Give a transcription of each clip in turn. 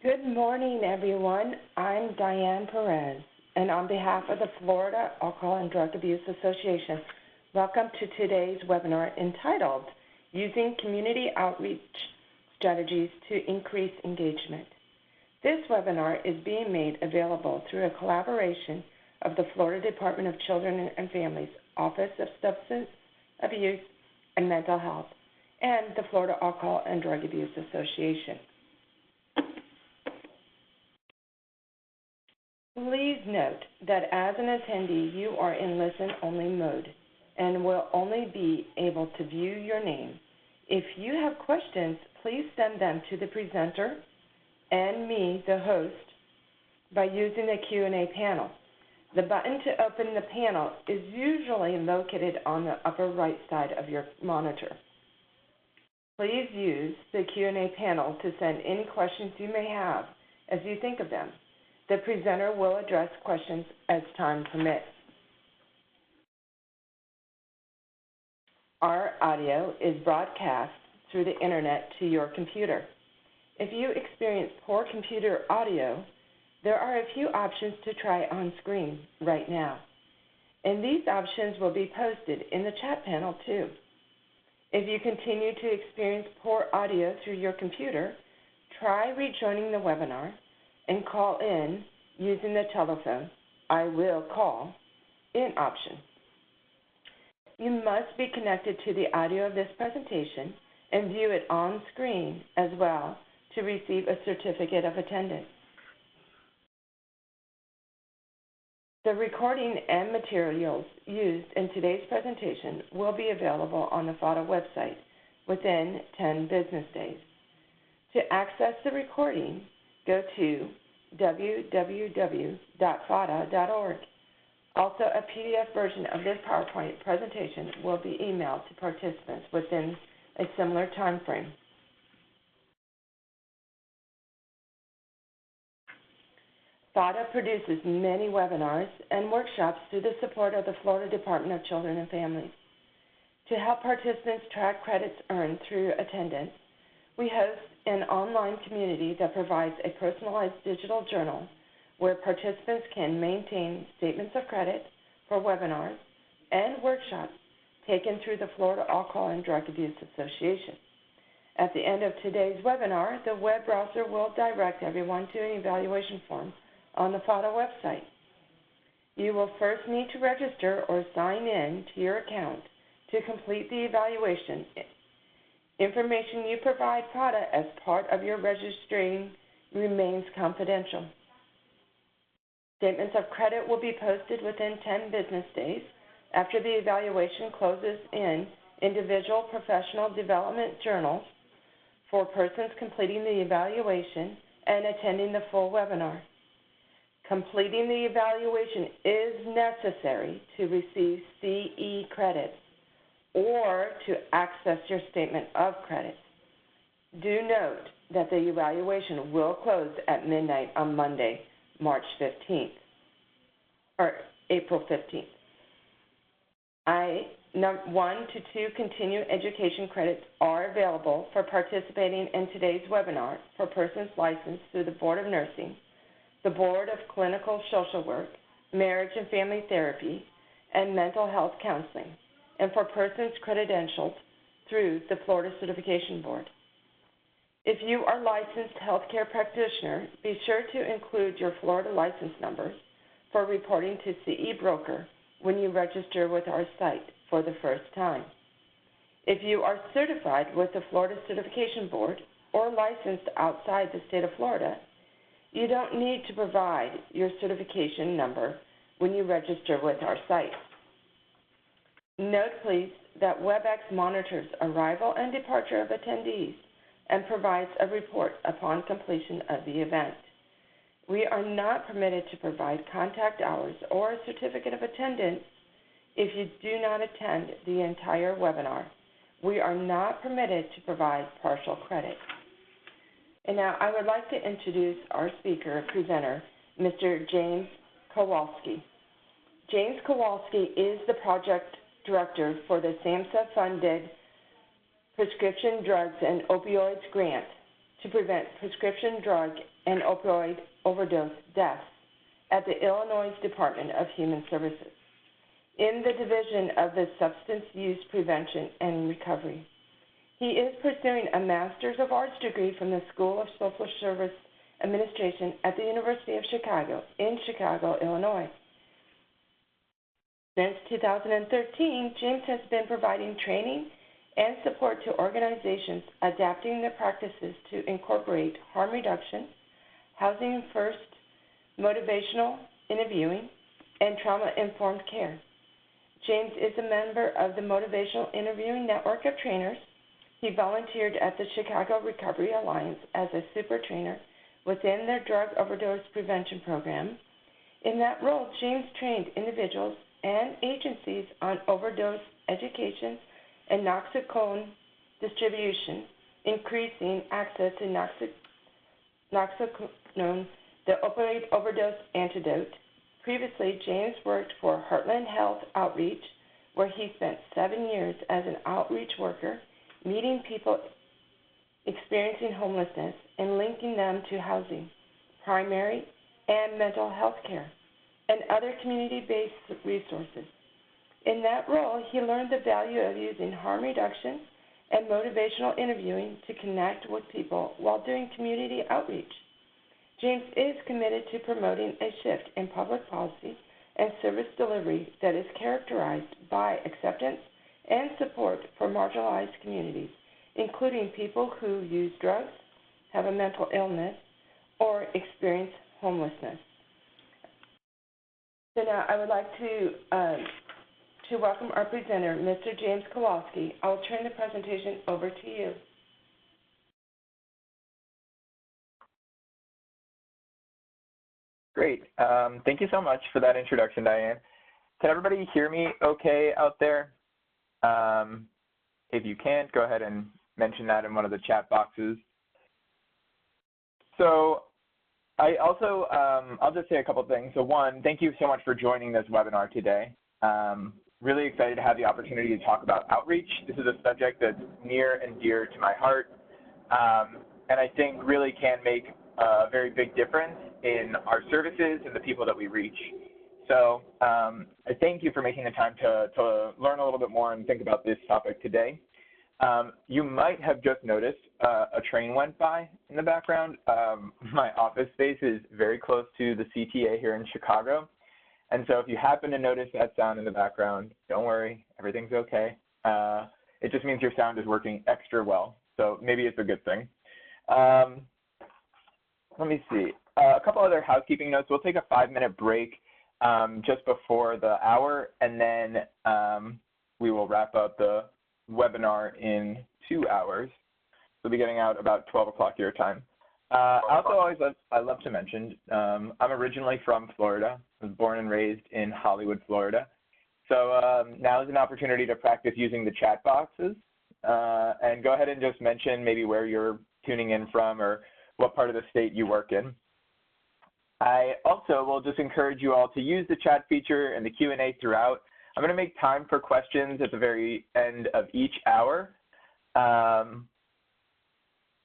Good morning, everyone. I'm Diane Perez, and on behalf of the Florida Alcohol and Drug Abuse Association, welcome to today's webinar entitled Using Community Outreach Strategies to Increase Engagement. This webinar is being made available through a collaboration of the Florida Department of Children and Families Office of Substance Abuse and Mental Health and the Florida Alcohol and Drug Abuse Association. Please note that as an attendee, you are in listen-only mode and will only be able to view your name. If you have questions, please send them to the presenter and me, the host, by using the Q&A panel. The button to open the panel is usually located on the upper right side of your monitor. Please use the Q&A panel to send any questions you may have as you think of them. The presenter will address questions as time permits. Our audio is broadcast through the internet to your computer. If you experience poor computer audio, there are a few options to try on screen right now. And these options will be posted in the chat panel too. If you continue to experience poor audio through your computer, try rejoining the webinar and call in using the telephone I will call in option. You must be connected to the audio of this presentation and view it on screen as well to receive a certificate of attendance. The recording and materials used in today's presentation will be available on the FADA website within 10 business days. To access the recording, go to www.fada.org. Also, a PDF version of this PowerPoint presentation will be emailed to participants within a similar time frame. FADA produces many webinars and workshops through the support of the Florida Department of Children and Families. To help participants track credits earned through attendance, we host an online community that provides a personalized digital journal where participants can maintain statements of credit for webinars and workshops taken through the Florida Alcohol and Drug Abuse Association. At the end of today's webinar, the web browser will direct everyone to an evaluation form on the FADA website. You will first need to register or sign in to your account to complete the evaluation. Information you provide FADA as part of your registering remains confidential. Statements of credit will be posted within 10 business days after the evaluation closes in individual professional development journals for persons completing the evaluation and attending the full webinar. Completing the evaluation is necessary to receive CE credits or to access your statement of credit. Do note that the evaluation will close at midnight on Monday, March 15th, or April 15th. 1 to 2 continuing education credits are available for participating in today's webinar for persons licensed through the Board of Nursing, the Board of Clinical Social Work, Marriage and Family Therapy, and Mental Health Counseling, and for persons credentialed through the Florida Certification Board. If you are a licensed healthcare practitioner, be sure to include your Florida license number for reporting to CE Broker when you register with our site for the first time. If you are certified with the Florida Certification Board or licensed outside the state of Florida, you don't need to provide your certification number when you register with our site. Note, please, that WebEx monitors arrival and departure of attendees and provides a report upon completion of the event. We are not permitted to provide contact hours or a certificate of attendance if you do not attend the entire webinar. We are not permitted to provide partial credit. And now I would like to introduce our presenter, Mr. James Kowalsky. James Kowalsky is the project director for the SAMHSA-funded Prescription Drugs and Opioids Grant to prevent prescription drug and opioid overdose deaths at the Illinois Department of Human Services in the Division of the Substance Use Prevention and Recovery. He is pursuing a Master's of Arts degree from the School of Social Service Administration at the University of Chicago in Chicago, Illinois. Since 2013, James has been providing training and support to organizations adapting their practices to incorporate harm reduction, housing first, motivational interviewing, and trauma-informed care. James is a member of the Motivational Interviewing Network of Trainers. He volunteered at the Chicago Recovery Alliance as a super trainer within their drug overdose prevention program. In that role, James trained individuals and agencies on overdose education and naloxone distribution, increasing access to naloxone, the opioid overdose antidote. Previously, James worked for Heartland Health Outreach, where he spent 7 years as an outreach worker, meeting people experiencing homelessness and linking them to housing, primary and mental health care, and other community-based resources. In that role, he learned the value of using harm reduction and motivational interviewing to connect with people while doing community outreach. James is committed to promoting a shift in public policy and service delivery that is characterized by acceptance and support for marginalized communities, including people who use drugs, have a mental illness, or experience homelessness. So now I would like to welcome our presenter, Mr. James Kowalsky. I will turn the presentation over to you. Great. Thank you so much for that introduction, Diane. Can everybody hear me okay out there? If you can't, go ahead and mention that in one of the chat boxes. So I also, I'll just say a couple things. So one, thank you so much for joining this webinar today. Really excited to have the opportunity to talk about outreach. This is a subject that's near and dear to my heart, and I think really can make a very big difference in our services and the people that we reach. So I thank you for making the time to learn a little bit more and think about this topic today. You might have just noticed a train went by in the background. My office space is very close to the CTA here in Chicago. And so if you happen to notice that sound in the background, don't worry, everything's okay. It just means your sound is working extra well. So maybe it's a good thing. Let me see. A couple other housekeeping notes. We'll take a 5-minute break just before the hour, and then we will wrap up the webinar in 2 hours. We'll be getting out about 12 o'clock your time. I love to mention, I'm originally from Florida. I was born and raised in Hollywood, Florida. So now is an opportunity to practice using the chat boxes and go ahead and just mention maybe where you're tuning in from or what part of the state you work in. I also will just encourage you all to use the chat feature and the Q&A throughout. I'm going to make time for questions at the very end of each hour.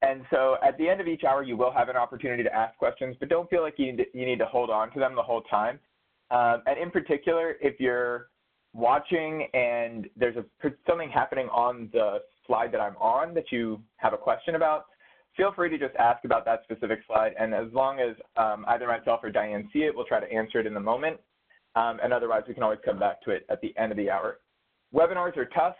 And so at the end of each hour, you will have an opportunity to ask questions, but don't feel like you need to hold on to them the whole time. And in particular, if you're watching and there's something happening on the slide that I'm on that you have a question about, feel free to just ask about that specific slide. And as long as either myself or Diane see it, we'll try to answer it in the moment. And otherwise, we can always come back to it at the end of the hour. Webinars are tough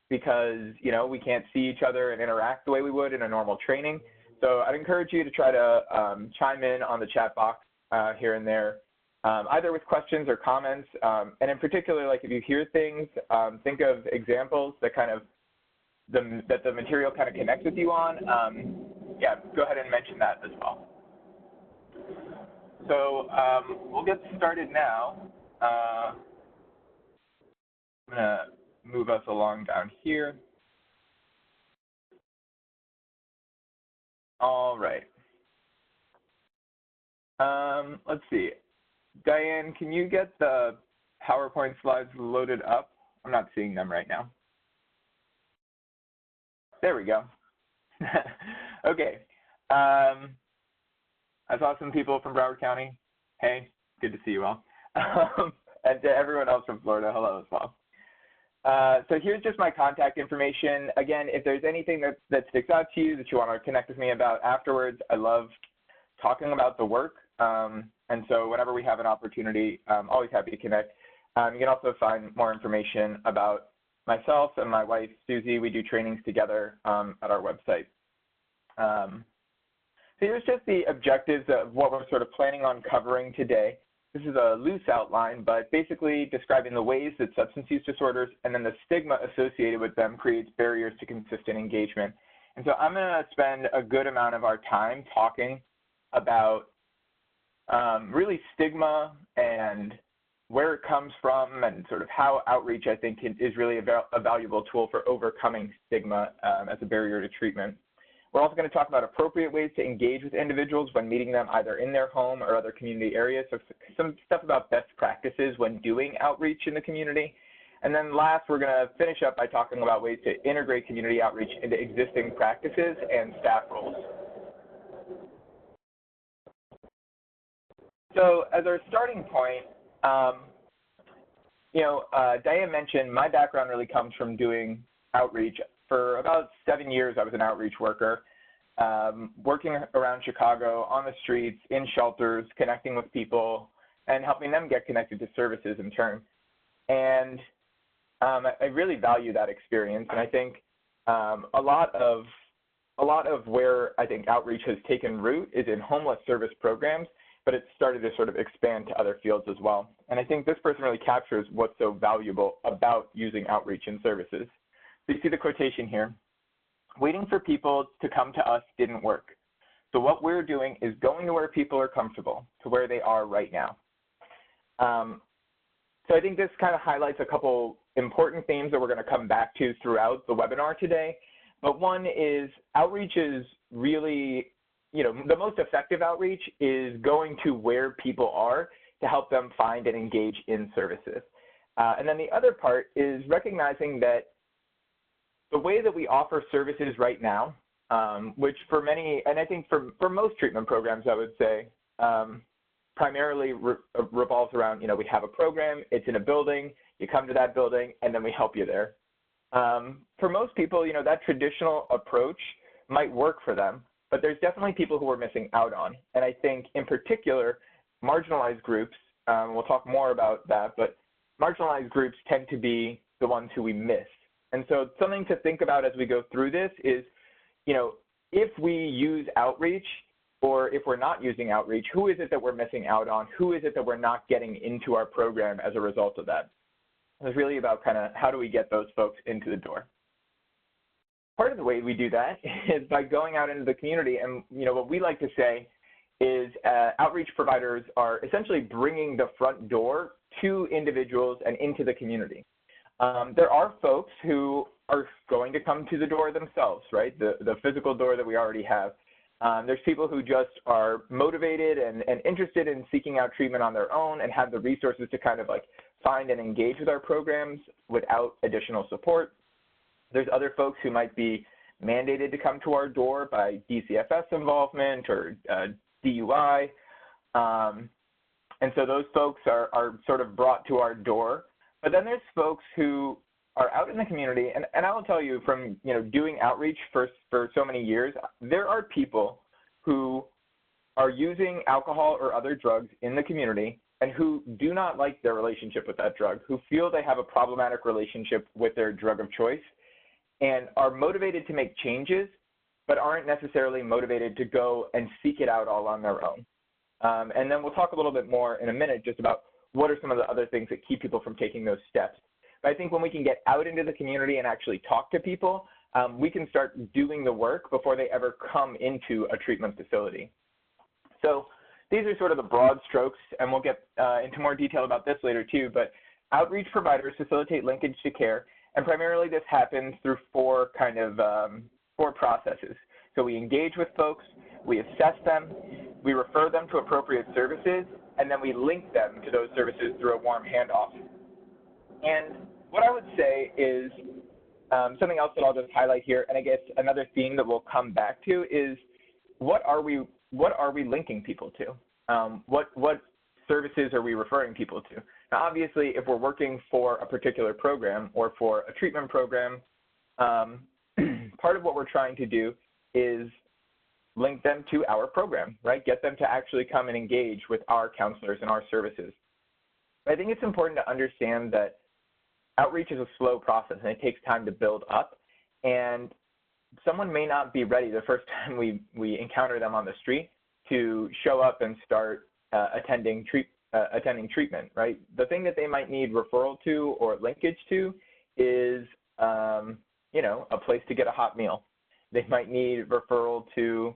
because, you know, we can't see each other and interact the way we would in a normal training. So I'd encourage you to try to chime in on the chat box here and there, either with questions or comments. And in particular, like if you hear things, think of examples that kind of that the material kind of connects with you on. Yeah, go ahead and mention that as well. So we'll get started now. I'm going to move us along down here. All right. Let's see. Diane, can you get the PowerPoint slides loaded up? I'm not seeing them right now. There we go. Okay. I saw some people from Broward County. Hey, good to see you all. And to everyone else from Florida, hello as well. So here's just my contact information. Again, if there's anything that sticks out to you that you want to connect with me about afterwards, I love talking about the work. And so whenever we have an opportunity, I'm always happy to connect. You can also find more information about myself and my wife, Susie. We do trainings together at our website. So here's just the objectives of what we're sort of planning on covering today. This is a loose outline, but basically describing the ways that substance use disorders and then the stigma associated with them creates barriers to consistent engagement. And so I'm going to spend a good amount of our time talking about really stigma and where it comes from and sort of how outreach, I think, is really a valuable tool for overcoming stigma as a barrier to treatment. We're also going to talk about appropriate ways to engage with individuals when meeting them either in their home or other community areas. So some stuff about best practices when doing outreach in the community. And then last, we're going to finish up by talking about ways to integrate community outreach into existing practices and staff roles. So as our starting point, Diane mentioned my background really comes from doing outreach. For about 7 years, I was an outreach worker, working around Chicago on the streets, in shelters, connecting with people, and helping them get connected to services in turn. And I really value that experience. And I think a lot of where I think outreach has taken root is in homeless service programs, but it's started to sort of expand to other fields as well. And I think this person really captures what's so valuable about using outreach in services. So you see the quotation here, waiting for people to come to us didn't work. So what we're doing is going to where people are comfortable, to where they are right now. So I think this kind of highlights a couple important themes that we're going to come back to throughout the webinar today. But one is outreach is really, the most effective outreach is going to where people are to help them find and engage in services. And then the other part is recognizing that the way that we offer services right now, which for many, and I think for most treatment programs, I would say, primarily revolves around, we have a program, it's in a building, you come to that building, and then we help you there. For most people, that traditional approach might work for them, but there's definitely people who are missing out on. And I think in particular, marginalized groups, we'll talk more about that, but marginalized groups tend to be the ones who we miss. And so something to think about as we go through this is, if we use outreach or if we're not using outreach, who is it that we're missing out on? Who is it that we're not getting into our program as a result of that? It's really about kind of how do we get those folks into the door. Part of the way we do that is by going out into the community. And what we like to say is outreach providers are essentially bringing the front door to individuals and into the community. There are folks who are going to come to the door themselves, right? The physical door that we already have. There's people who just are motivated and interested in seeking out treatment on their own and have the resources to kind of like find and engage with our programs without additional support. There's other folks who might be mandated to come to our door by DCFS involvement or DUI. And so those folks are sort of brought to our door. But then there's folks who are out in the community, and I will tell you from doing outreach for so many years, there are people who are using alcohol or other drugs in the community and who do not like their relationship with that drug, who feel they have a problematic relationship with their drug of choice and are motivated to make changes, but aren't necessarily motivated to go and seek it out all on their own. And then we'll talk a little bit more in a minute just about what are some of the other things that keep people from taking those steps. But I think when we can get out into the community and actually talk to people, we can start doing the work before they ever come into a treatment facility. So these are sort of the broad strokes, and we'll get into more detail about this later too, but outreach providers facilitate linkage to care, and primarily this happens through four processes. So we engage with folks, we assess them, we refer them to appropriate services, and then we link them to those services through a warm handoff. And what I would say is something else that I'll just highlight here, and I guess another theme that we'll come back to is what are we linking people to? What services are we referring people to? Now, obviously, if we're working for a particular program or for a treatment program, part of what we're trying to do is link them to our program, right? Get them to actually come and engage with our counselors and our services. I think it's important to understand that outreach is a slow process and it takes time to build up. And someone may not be ready the first time we encounter them on the street to show up and start attending treatment, right? The thing that they might need referral to or linkage to is, you know, a place to get a hot meal. They might need referral to,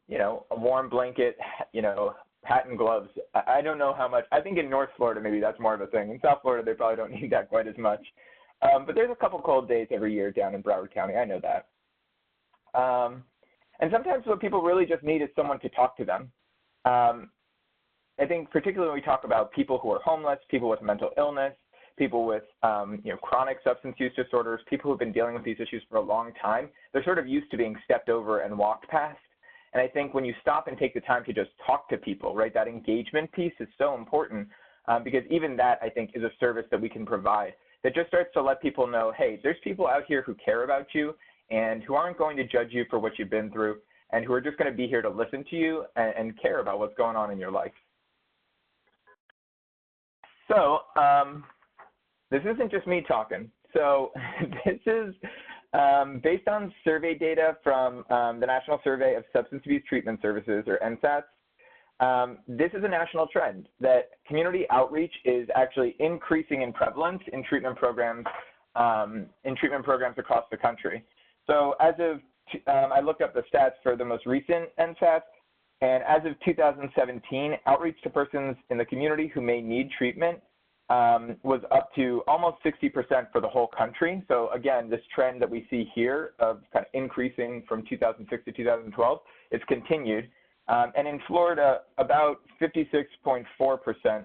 you know, a warm blanket, you know, hat and gloves. I don't know how much. I think in North Florida, maybe that's more of a thing. In South Florida, they probably don't need that quite as much. But there's a couple cold days every year down in Broward County. I know that. And sometimes what people really just need is someone to talk to them. I think particularly when we talk about people who are homeless, people with mental illness, people with you know, chronic substance use disorders, people who've been dealing with these issues for a long time, they're sort of used to being stepped over and walked past. And I think when you stop and take the time to just talk to people, right, that engagement piece is so important because even that, I think, is a service that we can provide that just starts to let people know, hey, there's people out here who care about you and who aren't going to judge you for what you've been through and who are just going to be here to listen to you and care about what's going on in your life. So this isn't just me talking. So this is based on survey data from the National Survey of Substance Abuse Treatment Services, or NSATS. This is a national trend that community outreach is actually increasing in prevalence in treatment programs across the country. So as of, I looked up the stats for the most recent NSATS, and as of 2017, outreach to persons in the community who may need treatment was up to almost 60% for the whole country. So again, this trend that we see here of kind of increasing from 2006 to 2012, it's continued. And in Florida, about 56.4%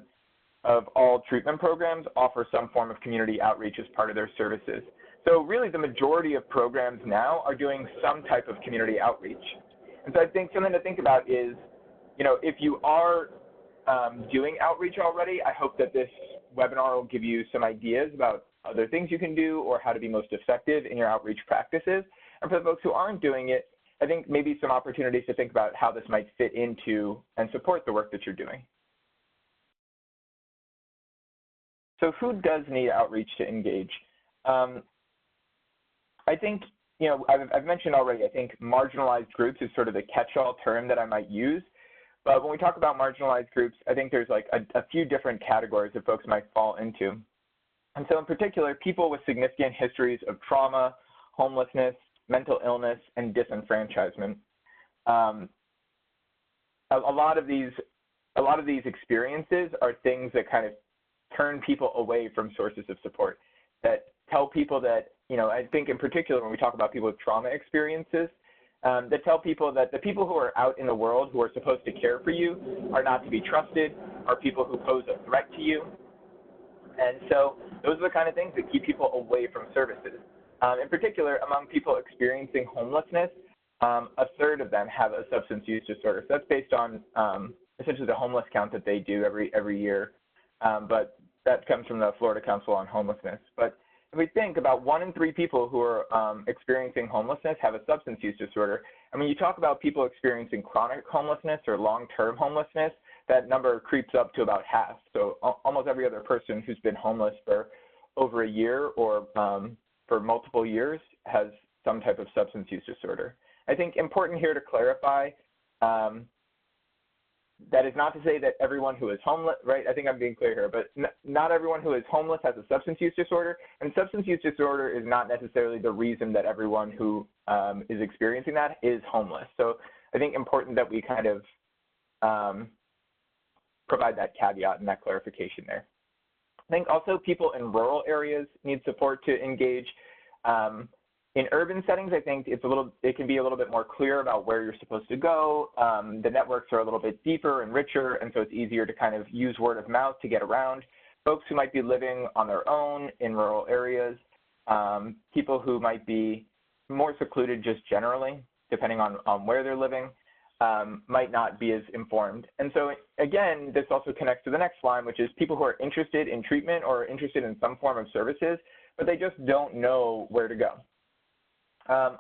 of all treatment programs offer some form of community outreach as part of their services. So really the majority of programs now are doing some type of community outreach. And so I think something to think about is, you know, if you are doing outreach already, I hope that this webinar will give you some ideas about other things you can do or how to be most effective in your outreach practices. And for the folks who aren't doing it, I think maybe some opportunities to think about how this might fit into and support the work that you're doing. So who does need outreach to engage? I think, you know, I've mentioned already, I think marginalized groups is sort of the catch-all term that I might use. But when we talk about marginalized groups, I think there's like a few different categories that folks might fall into. And so in particular, people with significant histories of trauma, homelessness, mental illness, and disenfranchisement. A lot of these experiences are things that kind of turn people away from sources of support, that tell people that, you know, I think in particular when we talk about people with trauma experiences, that tell people that the people who are out in the world who are supposed to care for you are not to be trusted, are people who pose a threat to you. And so those are the kind of things that keep people away from services. In particular, among people experiencing homelessness, a third of them have a substance use disorder. So that's based on essentially the homeless count that they do every year. But that comes from the Florida Council on Homelessness. But if we think about 1 in 3 people who are experiencing homelessness have a substance use disorder, and when you talk about people experiencing chronic homelessness or long-term homelessness, that number creeps up to about half. So almost every other person who's been homeless for over a year or for multiple years has some type of substance use disorder. I think important here to clarify, that is not to say that everyone who is homeless, right? I think I'm being clear here, but not everyone who is homeless has a substance use disorder, and substance use disorder is not necessarily the reason that everyone who is experiencing that is homeless. So I think important that we kind of provide that caveat and that clarification there. I think also people in rural areas need support to engage. In urban settings, I think it can be a little bit more clear about where you're supposed to go. The networks are a little bit deeper and richer, and so it's easier to kind of use word of mouth to get around. Folks who might be living on their own in rural areas, people who might be more secluded just generally. depending on where they're living, might not be as informed. And so again, this also connects to the next line, which is people who are interested in treatment or interested in some form of services, but they just don't know where to go.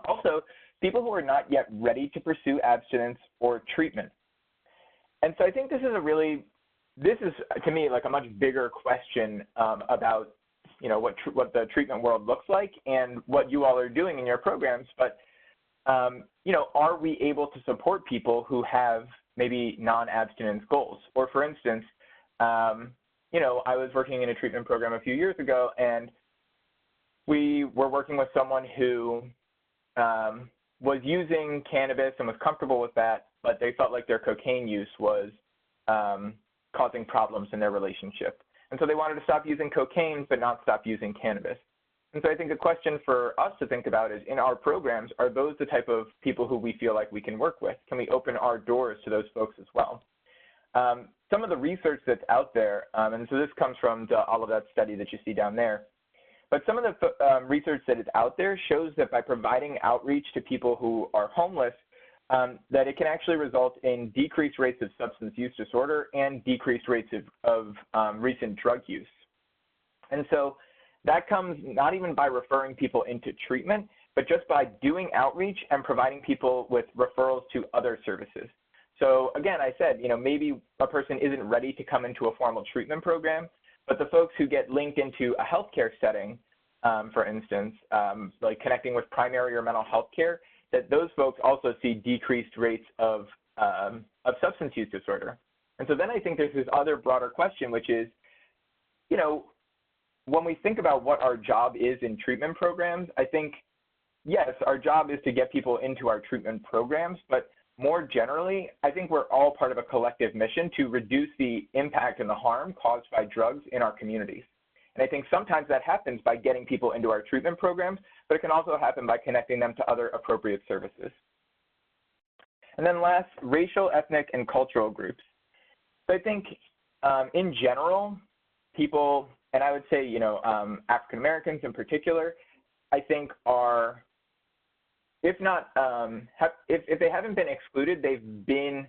Also, people who are not yet ready to pursue abstinence or treatment. And so I think this is to me like a much bigger question about what the treatment world looks like and what you all are doing in your programs. But are we able to support people who have maybe non-abstinence goals? Or for instance, I was working in a treatment program a few years ago, and we were working with someone who was using cannabis and was comfortable with that, but they felt like their cocaine use was causing problems in their relationship. And so they wanted to stop using cocaine, but not stop using cannabis. And so I think the question for us to think about is, in our programs, are those the type of people who we feel like we can work with? Can we open our doors to those folks as well? Some of the research that's out there, and so this comes from all of that study that you see down there, but some of the research that is out there shows that by providing outreach to people who are homeless, that it can actually result in decreased rates of substance use disorder and decreased rates of recent drug use. And so that comes not even by referring people into treatment, but just by doing outreach and providing people with referrals to other services. So again, I said, maybe a person isn't ready to come into a formal treatment program, but the folks who get linked into a healthcare setting, for instance, like connecting with primary or mental health care, that those folks also see decreased rates of substance use disorder. And so then I think there's this other broader question, which is, when we think about what our job is in treatment programs, I think, yes, our job is to get people into our treatment programs, but more generally, I think we're all part of a collective mission to reduce the impact and the harm caused by drugs in our communities. And I think sometimes that happens by getting people into our treatment programs, but it can also happen by connecting them to other appropriate services. And then last, racial, ethnic, and cultural groups. So I think in general, people, and I would say, African Americans in particular, I think are, if not, if they haven't been excluded, they've been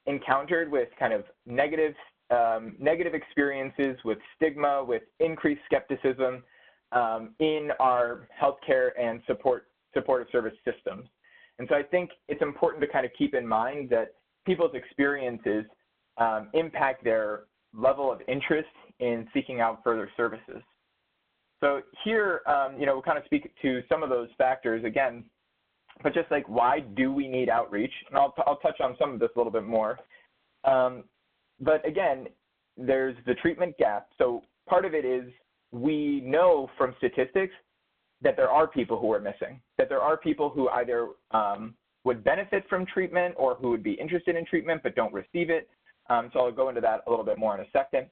encountered with kind of negative experiences, with stigma, with increased skepticism in our healthcare and supportive service systems. And so I think it's important to kind of keep in mind that people's experiences impact their level of interest in seeking out further services. So here, we'll kind of speak to some of those factors again, but just like, why do we need outreach? And I'll touch on some of this a little bit more. But again, there's the treatment gap. So part of it is we know from statistics that there are people who are missing, that there are people who either would benefit from treatment or who would be interested in treatment but don't receive it. So I'll go into that a little bit more in a second.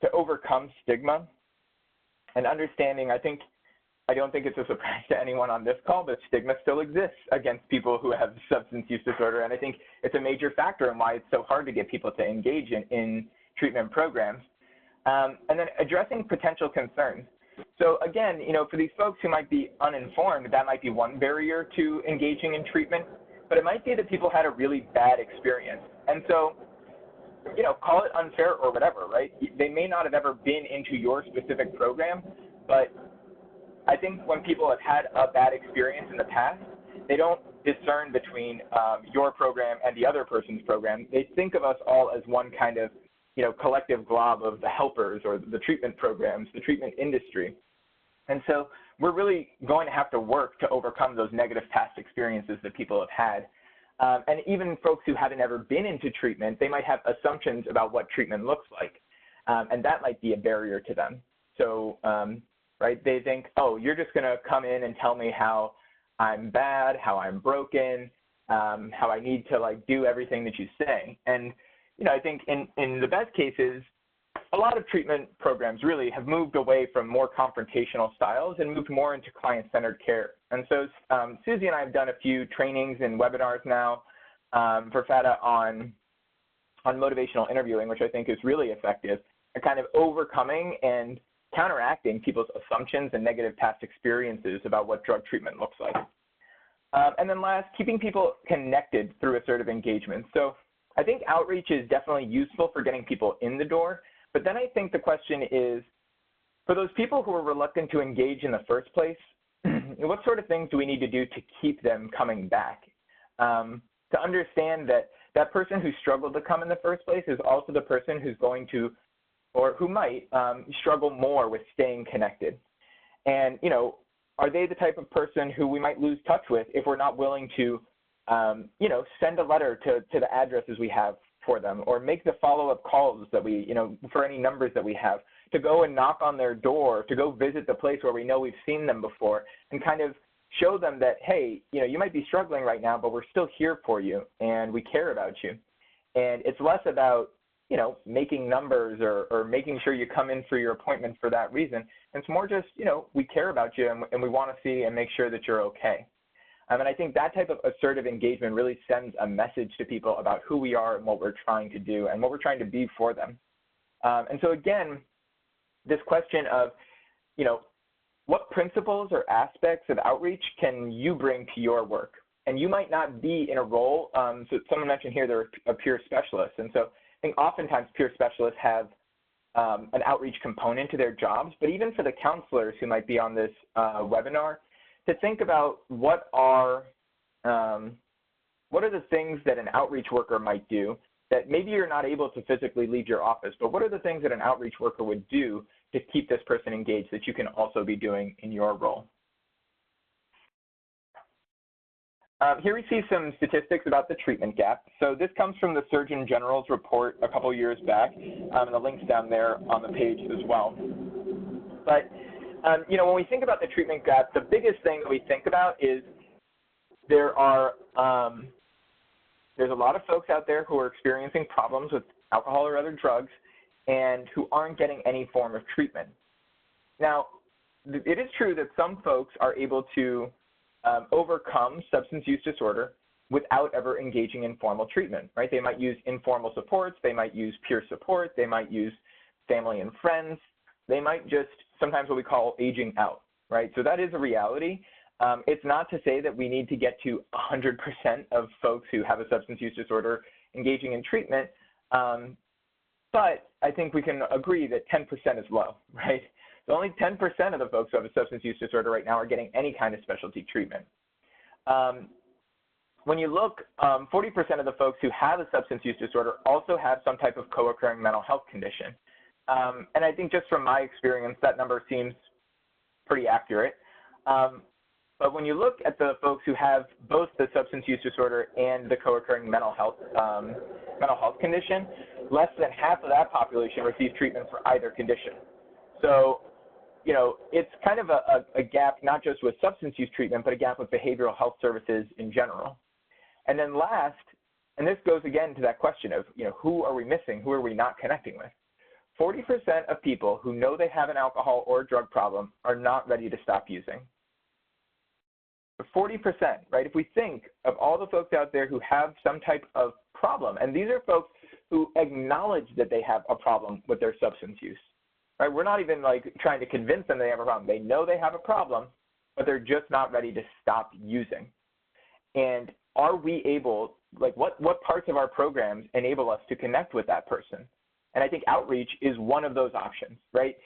To overcome stigma and understanding, I don't think it's a surprise to anyone on this call, but stigma still exists against people who have substance use disorder. And I think it's a major factor in why it's so hard to get people to engage in treatment programs. And then addressing potential concerns. So again, for these folks who might be uninformed, that might be one barrier to engaging in treatment, but it might be that people had a really bad experience. And so, call it unfair or whatever, right? They may not have ever been into your specific program, but I think when people have had a bad experience in the past, they don't discern between your program and the other person's program. They think of us all as one kind of, collective glob of the helpers or the treatment programs, the treatment industry. And so we're really going to have to work to overcome those negative past experiences that people have had. And even folks who haven't ever been into treatment, they might have assumptions about what treatment looks like. And that might be a barrier to them. So, right, they think, oh, you're just going to come in and tell me how I'm bad, how I'm broken, how I need to do everything that you say. And, I think in the best cases, a lot of treatment programs really have moved away from more confrontational styles and moved more into client-centered care. And so Susie and I have done a few trainings and webinars now for FATA on motivational interviewing, which I think is really effective at kind of overcoming and counteracting people's assumptions and negative past experiences about what drug treatment looks like. And then last, keeping people connected through assertive engagement. So I think outreach is definitely useful for getting people in the door, but then I think the question is, for those people who are reluctant to engage in the first place, what sort of things do we need to do to keep them coming back? To understand that that person who struggled to come in the first place is also the person who's going to, or who might struggle more with staying connected. And, you know, are they the type of person who we might lose touch with if we're not willing to, you know, send a letter to the addresses we have for them, or make the follow-up calls that we, you know, for any numbers that we have, to go and knock on their door, to go visit the place where we know we've seen them before, and kind of show them that, hey, you know, you might be struggling right now, but we're still here for you, and we care about you. And it's less about, you know, making numbers or making sure you come in for your appointment for that reason. It's more just, you know, we care about you and we want to see and make sure that you're okay. And I think that type of assertive engagement really sends a message to people about who we are and what we're trying to do and what we're trying to be for them. And so again, this question of, you know, what principles or aspects of outreach can you bring to your work? And you might not be in a role, so someone mentioned here they're a peer specialist. And so I think oftentimes peer specialists have an outreach component to their jobs, but even for the counselors who might be on this webinar, to think about what are the things that an outreach worker might do that maybe you're not able to physically leave your office, but what are the things that an outreach worker would do to keep this person engaged that you can also be doing in your role? Here we see some statistics about the treatment gap. So this comes from the Surgeon General's report a couple years back, and the link's down there on the page as well. But you know, when we think about the treatment gap, the biggest thing that we think about is there's a lot of folks out there who are experiencing problems with alcohol or other drugs and who aren't getting any form of treatment. Now, it is true that some folks are able to overcome substance use disorder without ever engaging in formal treatment, right? They might use informal supports, they might use peer support, they might use family and friends, they might just sometimes what we call aging out, right? So that is a reality. It's not to say that we need to get to 100% of folks who have a substance use disorder engaging in treatment, but I think we can agree that 10% is low, right? So only 10% of the folks who have a substance use disorder right now are getting any kind of specialty treatment. When you look, 40% of the folks who have a substance use disorder also have some type of co-occurring mental health condition. And I think just from my experience, that number seems pretty accurate. But when you look at the folks who have both the substance use disorder and the co-occurring mental health condition, less than half of that population receives treatment for either condition. So, you know, it's kind of a gap not just with substance use treatment, but a gap with behavioral health services in general. And then last, and this goes again to that question of, you know, who are we missing? Who are we not connecting with? 40% of people who know they have an alcohol or drug problem are not ready to stop using. 40%, right? If we think of all the folks out there who have some type of problem, and these are folks who acknowledge that they have a problem with their substance use, right? We're not even like trying to convince them they have a problem. They know they have a problem, but they're just not ready to stop using. And are we able, like what parts of our programs enable us to connect with that person? And I think outreach is one of those options, right?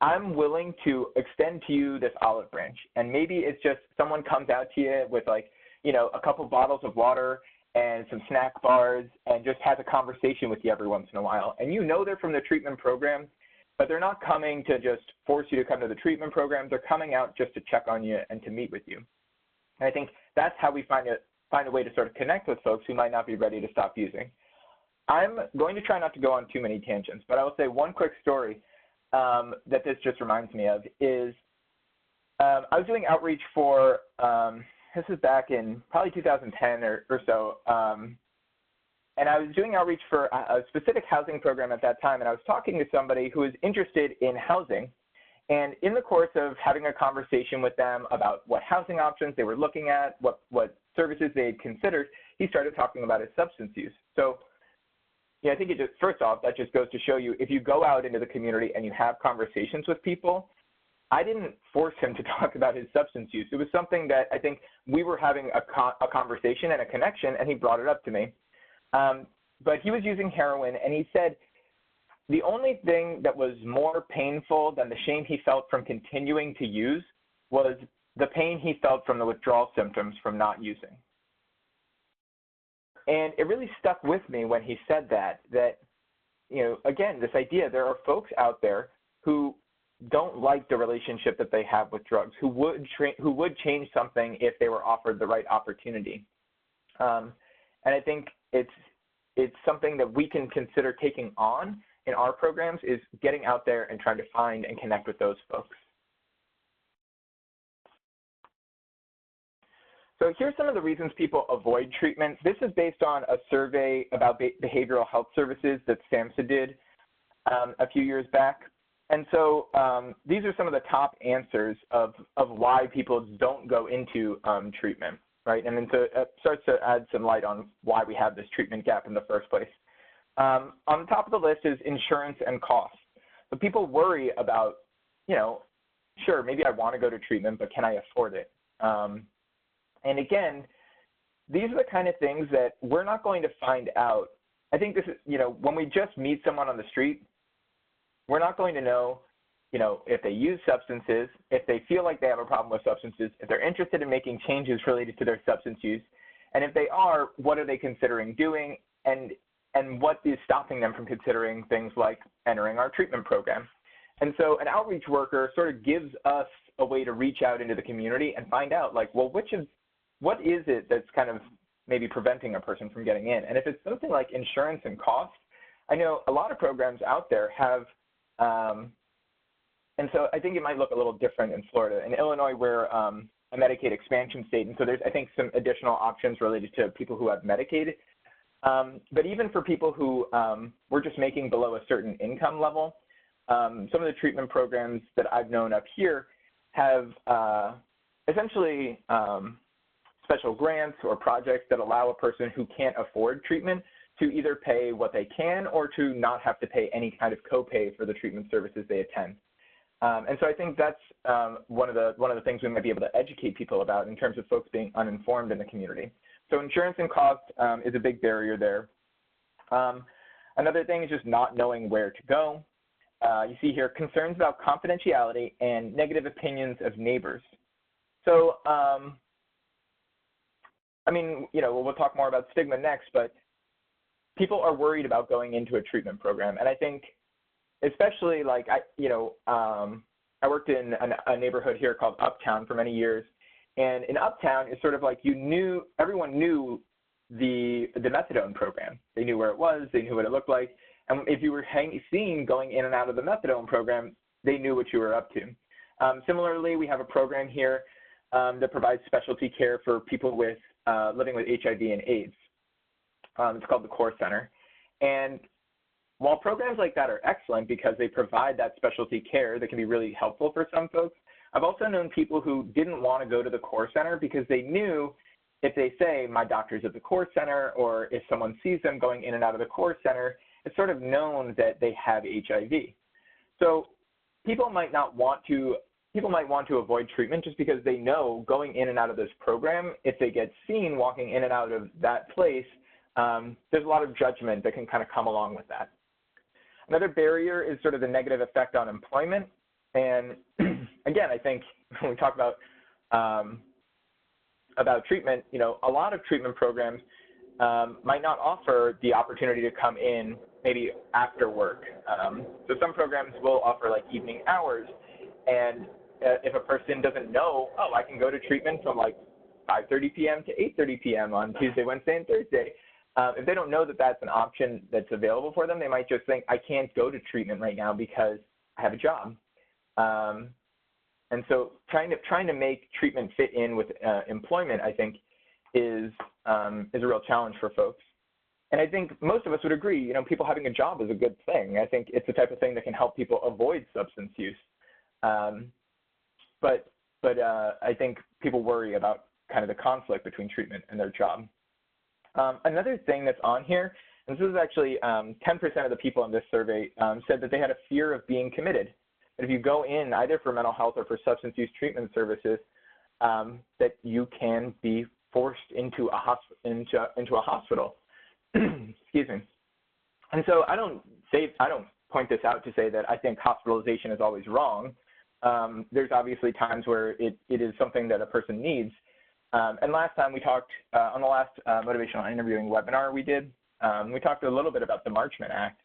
I'm willing to extend to you this olive branch. And maybe it's just someone comes out to you with like, you know, a couple bottles of water and some snack bars and just has a conversation with you every once in a while. And you know they're from the treatment program, but they're not coming to just force you to come to the treatment program. They're coming out just to check on you and to meet with you. And I think that's how we find a way to sort of connect with folks who might not be ready to stop using. I'm going to try not to go on too many tangents, but I will say one quick story that this just reminds me of is I was doing outreach for, this is back in probably 2010 or so, and I was doing outreach for a specific housing program at that time, and I was talking to somebody who was interested in housing. And in the course of having a conversation with them about what housing options they were looking at, what services they had considered, he started talking about his substance use. So yeah, I think first off, that just goes to show you, if you go out into the community and you have conversations with people, I didn't force him to talk about his substance use. It was something that I think we were having a conversation and a connection, and he brought it up to me. But he was using heroin, and he said the only thing that was more painful than the shame he felt from continuing to use was the pain he felt from the withdrawal symptoms from not using. And it really stuck with me when he said that, you know, again, this idea, there are folks out there who don't like the relationship that they have with drugs, who would change something if they were offered the right opportunity. And I think it's something that we can consider taking on in our programs, is getting out there and trying to find and connect with those folks. So here's some of the reasons people avoid treatment. This is based on a survey about behavioral health services that SAMHSA did a few years back. And so these are some of the top answers of why people don't go into treatment, right? And then it starts to add some light on why we have this treatment gap in the first place. On the top of the list is insurance and costs. So people worry about, you know, sure, maybe I want to go to treatment, but can I afford it? And again, these are the kind of things that we're not going to find out. I think this is, you know, when we just meet someone on the street, we're not going to know, you know, if they use substances, if they feel like they have a problem with substances, if they're interested in making changes related to their substance use, and if they are, what are they considering doing, and what is stopping them from considering things like entering our treatment program. And so an outreach worker sort of gives us a way to reach out into the community and find out, like, well, what is it that's kind of maybe preventing a person from getting in? And if it's something like insurance and cost, I know a lot of programs out there have, and so I think it might look a little different in Florida. In Illinois, we're a Medicaid expansion state, and so there's, I think, some additional options related to people who have Medicaid. But even for people who were just making below a certain income level, some of the treatment programs that I've known up here have essentially special grants or projects that allow a person who can't afford treatment to either pay what they can or to not have to pay any kind of copay for the treatment services they attend. And so I think that's one of the things we might be able to educate people about in terms of folks being uninformed in the community. So insurance and cost is a big barrier there. Another thing is just not knowing where to go. You see here concerns about confidentiality and negative opinions of neighbors. So, I mean, you know, we'll talk more about stigma next, but people are worried about going into a treatment program. And I think especially like, I worked in a neighborhood here called Uptown for many years. And in Uptown, it's sort of like everyone knew the methadone program. They knew where it was, they knew what it looked like. And if you were seen going in and out of the methadone program, they knew what you were up to. Similarly, we have a program here that provides specialty care for people with living with HIV and AIDS. It's called the Core Center. And while programs like that are excellent because they provide that specialty care that can be really helpful for some folks, I've also known people who didn't want to go to the Core Center because they knew if they say, my doctor's at the Core Center, or if someone sees them going in and out of the Core Center, it's sort of known that they have HIV. So people might want to avoid treatment just because they know going in and out of this program, if they get seen walking in and out of that place, there's a lot of judgment that can kind of come along with that. Another barrier is sort of the negative effect on employment. And again, I think when we talk about treatment, you know, a lot of treatment programs might not offer the opportunity to come in maybe after work. So some programs will offer like evening hours, and if a person doesn't know, oh, I can go to treatment from like 5:30 p.m. to 8:30 p.m. on Tuesday, Wednesday, and Thursday, if they don't know that that's an option that's available for them, they might just think, I can't go to treatment right now because I have a job. And so trying to make treatment fit in with employment, I think, is a real challenge for folks. And I think most of us would agree, you know, people having a job is a good thing. I think it's the type of thing that can help people avoid substance use. But I think people worry about kind of the conflict between treatment and their job. Another thing that's on here, and this is actually 10% of the people in this survey said that they had a fear of being committed. that if you go in either for mental health or for substance use treatment services, that you can be forced into a hospital. Excuse me. And so I don't point this out to say that I think hospitalization is always wrong. There's obviously times where it is something that a person needs. And last time we talked, on the last motivational interviewing webinar we did, we talked a little bit about the Marchman Act.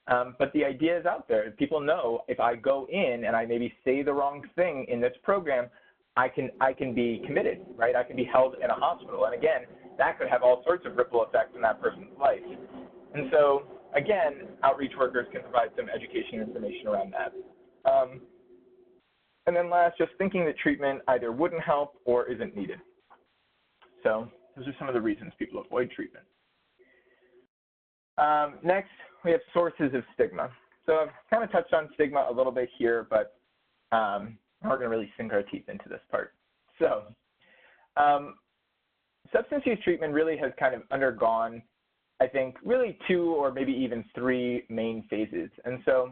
But the idea is out there. People know if I go in and I maybe say the wrong thing in this program, I can be committed, right? I can be held in a hospital. And again, that could have all sorts of ripple effects in that person's life. And so, again, outreach workers can provide some education and information around that. And then last, just thinking that treatment either wouldn't help or isn't needed. So those are some of the reasons people avoid treatment. Next, we have sources of stigma. So I've kind of touched on stigma a little bit here, but we're going to really sink our teeth into this part. So substance use treatment really has kind of undergone, I think, really 2 or maybe even 3 main phases. And so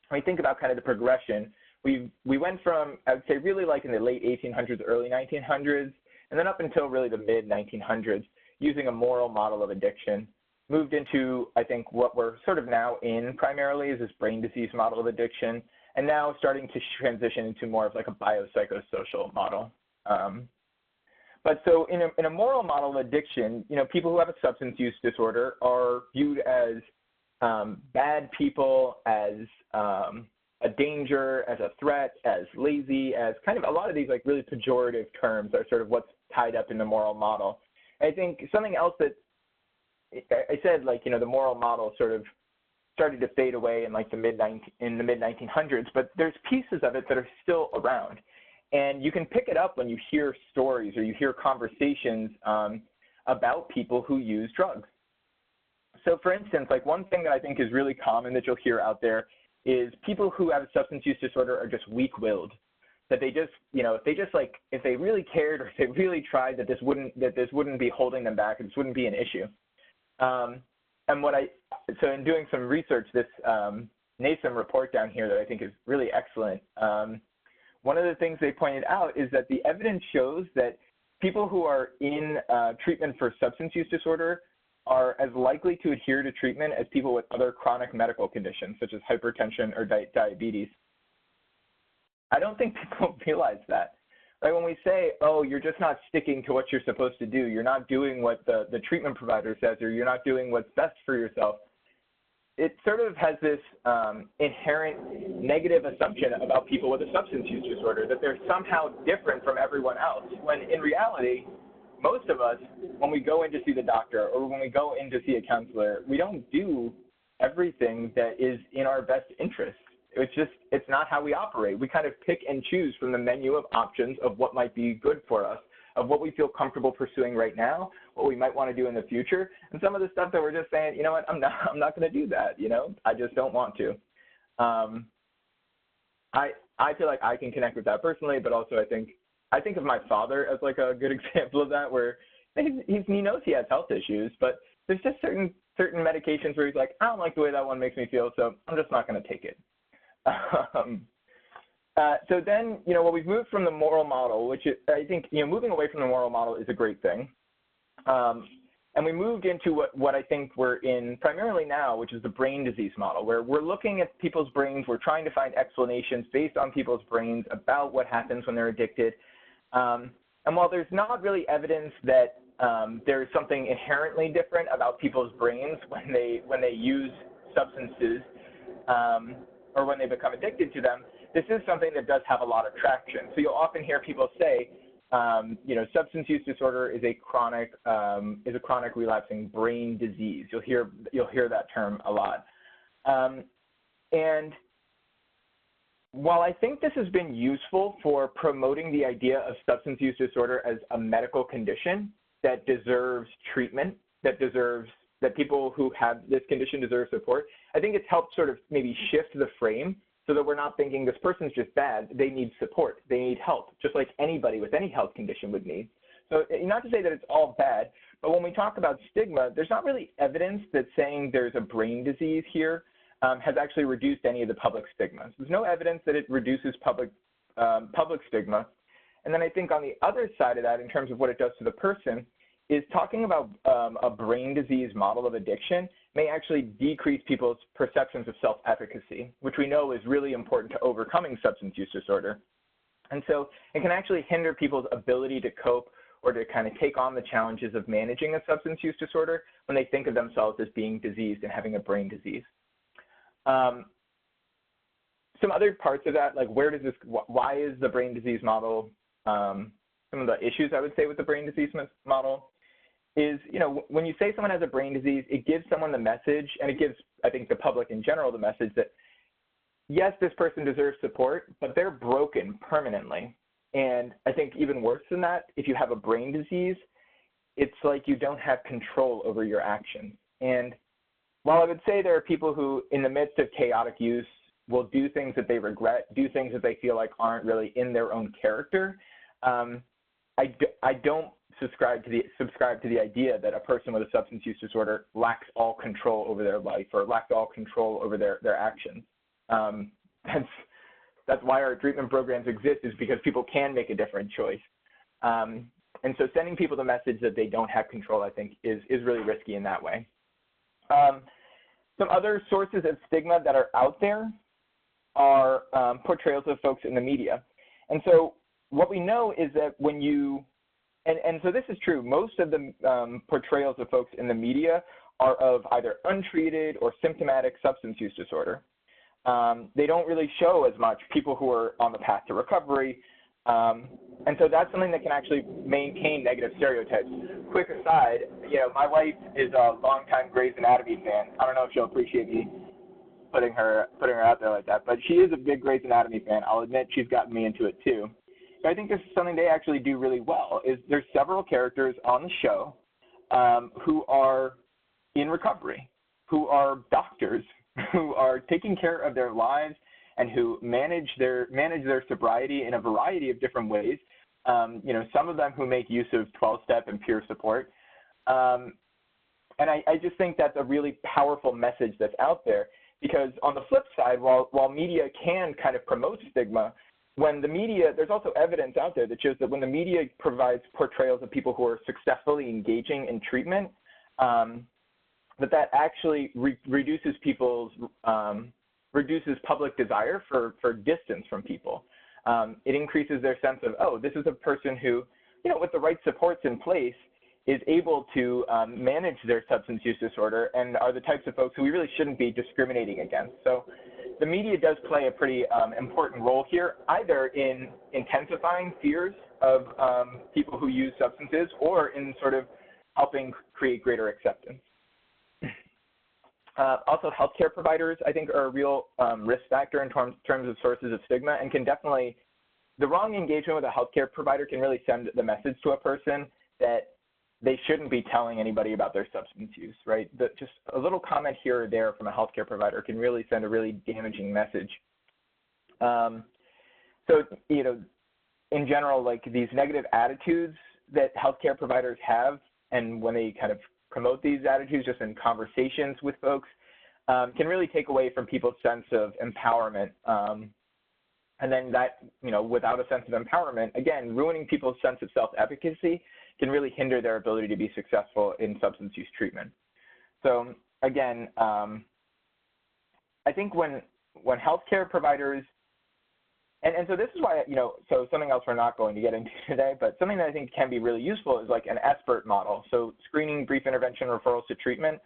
when we think about kind of the progression, we went from, I would say, really like in the late 1800s, early 1900s, and then up until really the mid-1900s, using a moral model of addiction, moved into, I think, what we're sort of now in primarily is this brain disease model of addiction, and now starting to transition into more of like a biopsychosocial model. But so in a moral model of addiction, you know, people who have a substance use disorder are viewed as bad people, as a danger, as a threat, as lazy, as kind of a lot of these like really pejorative terms are sort of what's tied up in the moral model. And I think something else that I said, like, you know, the moral model sort of started to fade away in like the mid-1900s, but there's pieces of it that are still around. And you can pick it up when you hear stories or you hear conversations about people who use drugs. So for instance, like one thing that I think is really common that you'll hear out there is people who have a substance use disorder are just weak-willed. That they just, you know, if they really cared or if they really tried, that this wouldn't be holding them back, and this wouldn't be an issue. And so in doing some research, this NASM report down here that I think is really excellent, one of the things they pointed out is that the evidence shows that people who are in treatment for substance use disorder are as likely to adhere to treatment as people with other chronic medical conditions, such as hypertension or diabetes. I don't think people realize that. Like when we say, oh, you're just not sticking to what you're supposed to do, you're not doing what the treatment provider says, or you're not doing what's best for yourself, it sort of has this inherent negative assumption about people with a substance use disorder, that they're somehow different from everyone else, when in reality, most of us, when we go in to see the doctor or when we go in to see a counselor, we don't do everything that is in our best interest. It's not how we operate. We kind of pick and choose from the menu of options of what might be good for us, of what we feel comfortable pursuing right now, what we might want to do in the future, and some of the stuff that we're just saying, you know what, I'm not going to do that, you know, I just don't want to. I feel like I can connect with that personally, but also I think of my father as like a good example of that, where he knows he has health issues, but there's just certain medications where he's like, I don't like the way that one makes me feel, so I'm just not going to take it. So then, you know, when we've moved from the moral model, which I think, you know, moving away from the moral model is a great thing. And we moved into what I think we're in primarily now, which is the brain disease model, where we're looking at people's brains, we're trying to find explanations based on people's brains about what happens when they're addicted. And while there's not really evidence that there's something inherently different about people's brains when they use substances or when they become addicted to them, this is something that does have a lot of traction. So you'll often hear people say, you know, substance use disorder is a chronic relapsing brain disease. You'll hear that term a lot. And while I think this has been useful for promoting the idea of substance use disorder as a medical condition that deserves treatment, that people who have this condition deserve support, I think it's helped sort of maybe shift the frame so that we're not thinking this person's just bad, they need support, they need help, just like anybody with any health condition would need. So not to say that it's all bad, but when we talk about stigma, there's not really evidence that's saying there's a brain disease here. has actually reduced any of the public stigma. So there's no evidence that it reduces public stigma. And then I think on the other side of that, in terms of what it does to the person, is talking about a brain disease model of addiction may actually decrease people's perceptions of self-efficacy, which we know is really important to overcoming substance use disorder. And so it can actually hinder people's ability to cope or to kind of take on the challenges of managing a substance use disorder when they think of themselves as being diseased and having a brain disease. Some other parts of that, like why is the brain disease model, some of the issues I would say with the brain disease model is, when you say someone has a brain disease, it gives someone the message, and it gives, I think, the public in general the message that, yes, this person deserves support, but they're broken permanently. And I think even worse than that, if you have a brain disease, it's like you don't have control over your actions. And while I would say there are people who, in the midst of chaotic use, will do things that they regret, do things that they feel like aren't really in their own character, I don't subscribe to the idea that a person with a substance use disorder lacks all control over their life or lacks all control over their actions. That's why our treatment programs exist, is because people can make a different choice. And so sending people the message that they don't have control, I think, is really risky in that way. Some other sources of stigma that are out there are portrayals of folks in the media. And so what we know is that when you, and so this is true, most of the portrayals of folks in the media are of either untreated or symptomatic substance use disorder. They don't really show as much people who are on the path to recovery. And so that's something that can actually maintain negative stereotypes. Quick aside, my wife is a longtime Grey's Anatomy fan. I don't know if she'll appreciate me putting her out there like that, but she is a big Grey's Anatomy fan. I'll admit she's gotten me into it too. But I think this is something they actually do really well, is there's several characters on the show who are in recovery, who are doctors, who are taking care of their lives and who manage their sobriety in a variety of different ways. Some of them who make use of 12-step and peer support. And I just think that's a really powerful message that's out there, because on the flip side, while media can kind of promote stigma, when the media, there's also evidence out there that shows that when the media provides portrayals of people who are successfully engaging in treatment, that actually reduces public desire for distance from people. It increases their sense of, oh, this is a person who, with the right supports in place, is able to manage their substance use disorder and are the types of folks who we really shouldn't be discriminating against. So the media does play a pretty important role here, either in intensifying fears of people who use substances or in sort of helping create greater acceptance. Also, healthcare providers, I think, are a real risk factor in terms of sources of stigma, and can definitely, the wrong engagement with a healthcare provider can really send the message to a person that they shouldn't be telling anybody about their substance use, right? Just a little comment here or there from a healthcare provider can really send a really damaging message. So, in general, like these negative attitudes that healthcare providers have, and when they kind of promote these attitudes just in conversations with folks, can really take away from people's sense of empowerment. And then that, without a sense of empowerment, again, ruining people's sense of self-efficacy can really hinder their ability to be successful in substance use treatment. So again, I think when healthcare providers, and so this is why, so something else we're not going to get into today, but something that I think can be really useful is like an SBIRT model. So screening, brief intervention, referrals to treatment.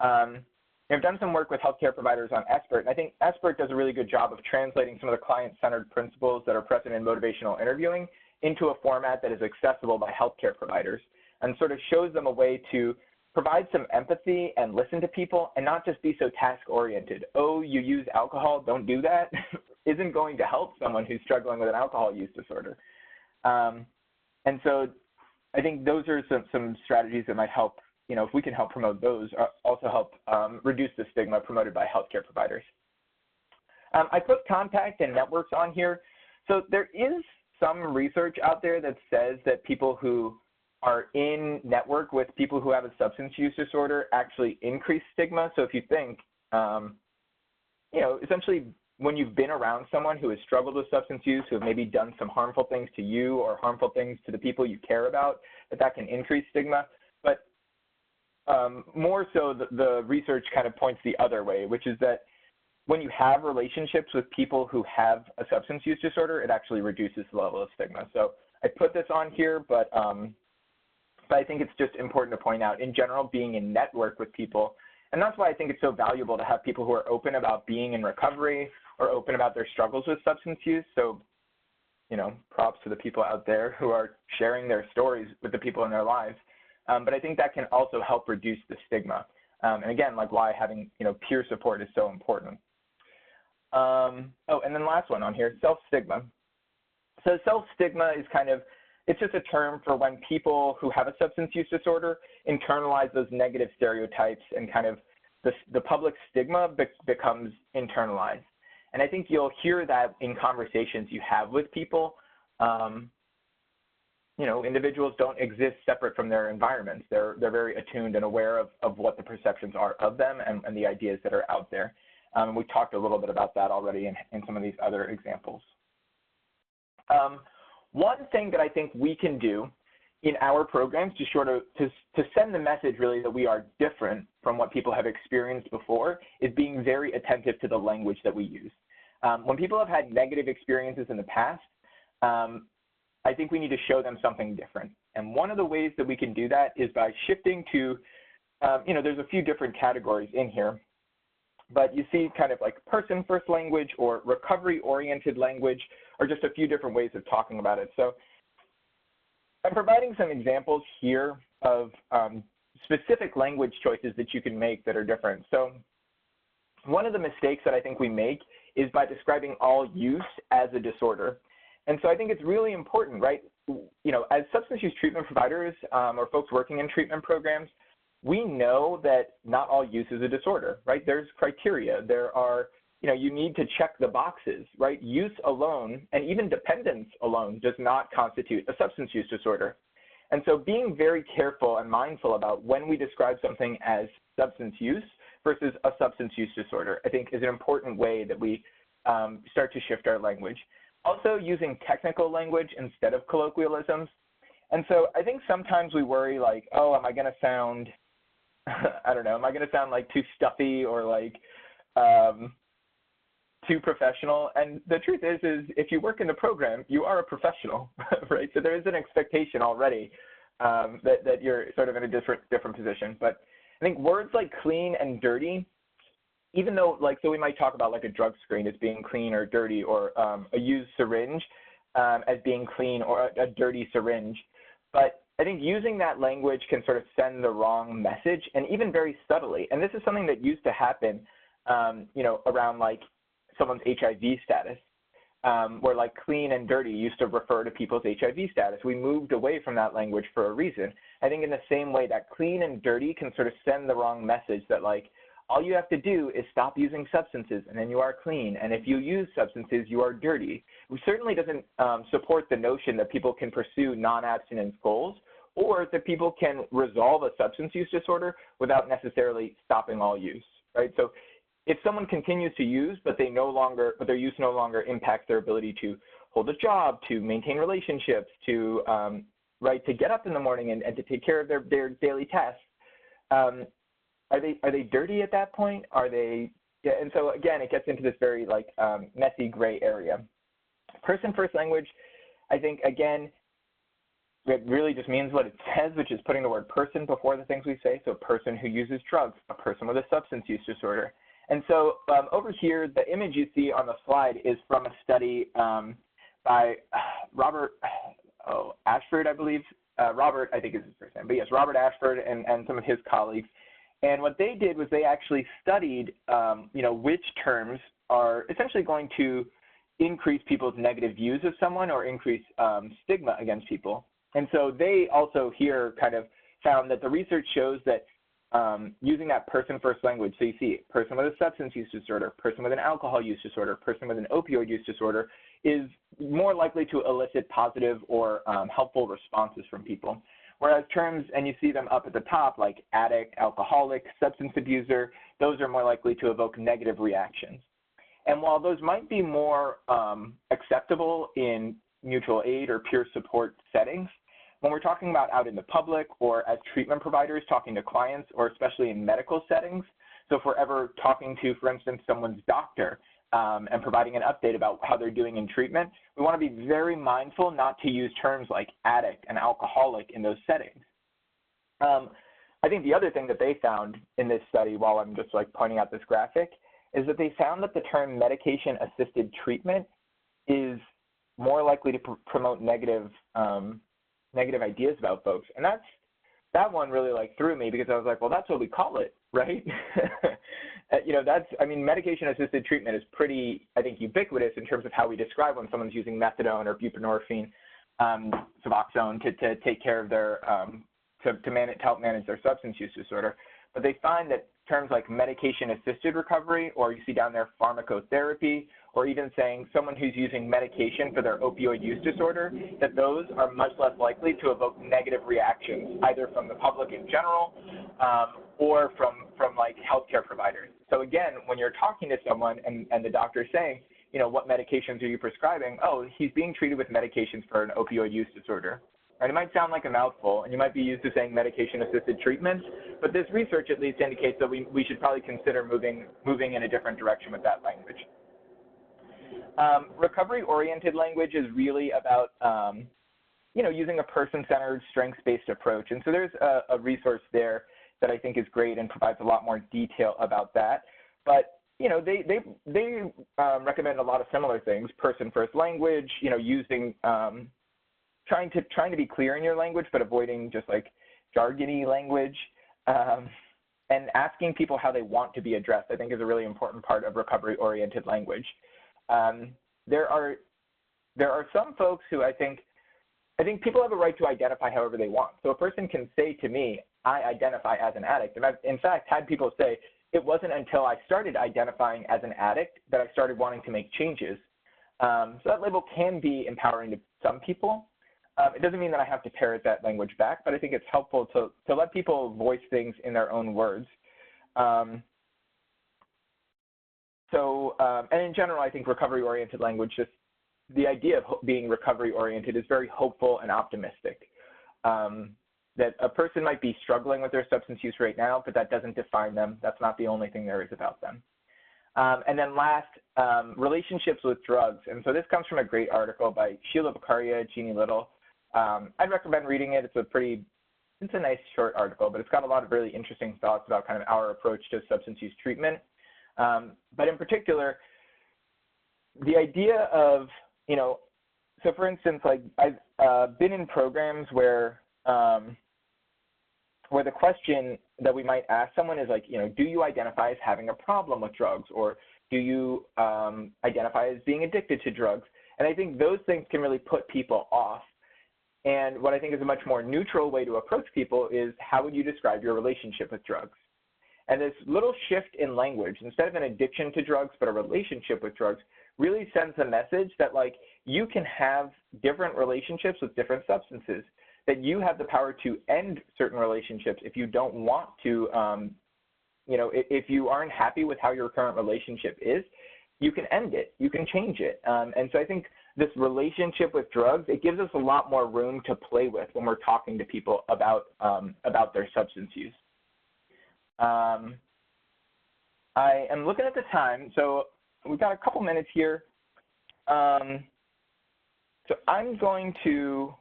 I've done some work with healthcare providers on SBIRT, and I think SBIRT does a really good job of translating some of the client-centered principles that are present in motivational interviewing into a format that is accessible by healthcare providers, and sort of shows them a way to provide some empathy and listen to people and not just be so task-oriented. Oh, you use alcohol, don't do that, isn't going to help someone who's struggling with an alcohol use disorder. And so I think those are some strategies that might help, if we can help promote those, also help reduce the stigma promoted by healthcare providers. I put contact and networks on here. So there is some research out there that says that people who are in network with people who have a substance use disorder actually increase stigma. So if you think, essentially when you've been around someone who has struggled with substance use, who have maybe done some harmful things to you or harmful things to the people you care about, that can increase stigma. But more so, the research kind of points the other way, which is that when you have relationships with people who have a substance use disorder, it actually reduces the level of stigma. So I put this on here, but I think it's just important to point out, in general, being in network with people. And that's why I think it's so valuable to have people who are open about being in recovery or open about their struggles with substance use. So, props to the people out there who are sharing their stories with the people in their lives. But I think that can also help reduce the stigma. And again, like why having, peer support is so important. And then last one on here, self-stigma. So self-stigma is it's just a term for when people who have a substance use disorder internalize those negative stereotypes, and the public stigma becomes internalized. And I think you'll hear that in conversations you have with people. Individuals don't exist separate from their environments. They're very attuned and aware of what the perceptions are of them and the ideas that are out there. We talked a little bit about that already in some of these other examples. One thing that I think we can do in our programs to send the message really that we are different from what people have experienced before is being very attentive to the language that we use. When people have had negative experiences in the past, I think we need to show them something different. And one of the ways that we can do that is by shifting to, there's a few different categories in here, but you see like person-first language or recovery-oriented language, or just a few different ways of talking about it. So I'm providing some examples here of specific language choices that you can make that are different. So one of the mistakes that I think we make is by describing all use as a disorder. And so I think it's really important, right? As substance use treatment providers or folks working in treatment programs, we know that not all use is a disorder, right? There's criteria. There are, you need to check the boxes, right? Use alone and even dependence alone does not constitute a substance use disorder. And so being very careful and mindful about when we describe something as substance use versus a substance use disorder, I think is an important way that we start to shift our language. Also using technical language instead of colloquialisms. And so I think sometimes we worry like, oh, am I going to sound, I don't know, am I going to sound like too stuffy or like too professional? And the truth is if you work in the program, you are a professional, right? So there is an expectation already that you're sort of in a different position. But I think words like clean and dirty, even though, so we might talk about like a drug screen as being clean or dirty, or a used syringe as being clean or a dirty syringe. But I think using that language can sort of send the wrong message, and even very subtly. And this is something that used to happen, around like someone's HIV status, where like clean and dirty used to refer to people's HIV status. We moved away from that language for a reason. I think in the same way that clean and dirty can sort of send the wrong message that like, all you have to do is stop using substances and then you are clean. And if you use substances, you are dirty. It certainly doesn't support the notion that people can pursue non-abstinence goals, or that people can resolve a substance use disorder without necessarily stopping all use, right? So if someone continues to use, but their use no longer impacts their ability to hold a job, to maintain relationships, to to get up in the morning and to take care of their daily tasks, are they dirty at that point? Are they? Yeah, and so again, it gets into this very messy gray area. Person-first language, I think again, it really just means what it says, which is putting the word person before the things we say. So a person who uses drugs, a person with a substance use disorder. And so over here, the image you see on the slide is from a study by Robert Ashford, I believe. Robert, I think is his first name, but yes, Robert Ashford and some of his colleagues. And what they did was they actually studied, which terms are essentially going to increase people's negative views of someone or increase stigma against people. And so they also here kind of found that the research shows that using that person-first language, so you see person with a substance use disorder, person with an alcohol use disorder, person with an opioid use disorder, is more likely to elicit positive or helpful responses from people. Whereas terms, and you see them up at the top, like addict, alcoholic, substance abuser, those are more likely to evoke negative reactions. And while those might be more acceptable in mutual aid or peer support settings, when we're talking about out in the public or as treatment providers talking to clients, or especially in medical settings, so if we're ever talking to, for instance, someone's doctor and providing an update about how they're doing in treatment, we want to be very mindful not to use terms like addict and alcoholic in those settings. I think the other thing that they found in this study, while I'm just like pointing out this graphic, is that they found that the term medication-assisted treatment is more likely to promote negative ideas about folks. And that one really like threw me, because I was like, well, that's what we call it, right? You know, I mean, medication-assisted treatment is pretty, I think, ubiquitous in terms of how we describe when someone's using methadone or buprenorphine, Suboxone to take care of their, to help manage their substance use disorder. But they find that terms like medication-assisted recovery, or you see down there pharmacotherapy, or even saying someone who's using medication for their opioid use disorder, that those are much less likely to evoke negative reactions, either from the public in general or from like healthcare providers. So again, when you're talking to someone and the doctor's saying, you know, what medications are you prescribing? Oh, he's being treated with medications for an opioid use disorder. Right? It might sound like a mouthful, and you might be used to saying medication-assisted treatment, but this research at least indicates that we should probably consider moving in a different direction with that language. Recovery-oriented language is really about, you know, using a person-centered, strengths-based approach. And so there's a resource there that I think is great and provides a lot more detail about that. But, you know, they recommend a lot of similar things: person-first language, you know, using trying to be clear in your language, but avoiding just like jargony language, and asking people how they want to be addressed, I think, is a really important part of recovery-oriented language. There are some folks who I think people have a right to identify however they want. So a person can say to me, I identify as an addict. And I've, in fact, had people say, it wasn't until I started identifying as an addict that I started wanting to make changes. So that label can be empowering to some people. It doesn't mean that I have to parrot that language back, but I think it's helpful to let people voice things in their own words. And in general, I think recovery-oriented language, just the idea of being recovery-oriented is very hopeful and optimistic. That a person might be struggling with their substance use right now, but that doesn't define them. That's not the only thing there is about them. And then last, relationships with drugs. And so this comes from a great article by Sheila Beccaria, Jeannie Little. I'd recommend reading it. It's a nice short article, but it's got a lot of really interesting thoughts about kind of our approach to substance use treatment. But in particular, the idea of, you know, so for instance, like I've been in programs where the question that we might ask someone is like, you know, do you identify as having a problem with drugs, or do you identify as being addicted to drugs? And I think those things can really put people off. And what I think is a much more neutral way to approach people is, how would you describe your relationship with drugs? And this little shift in language, instead of an addiction to drugs, but a relationship with drugs, really sends a message that, like, you can have different relationships with different substances, that you have the power to end certain relationships if you don't want to, you know, if you aren't happy with how your current relationship is, you can end it, you can change it. And so I think this relationship with drugs, it gives us a lot more room to play with when we're talking to people about their substance use. I am looking at the time, so we've got a couple minutes here. So I'm going to,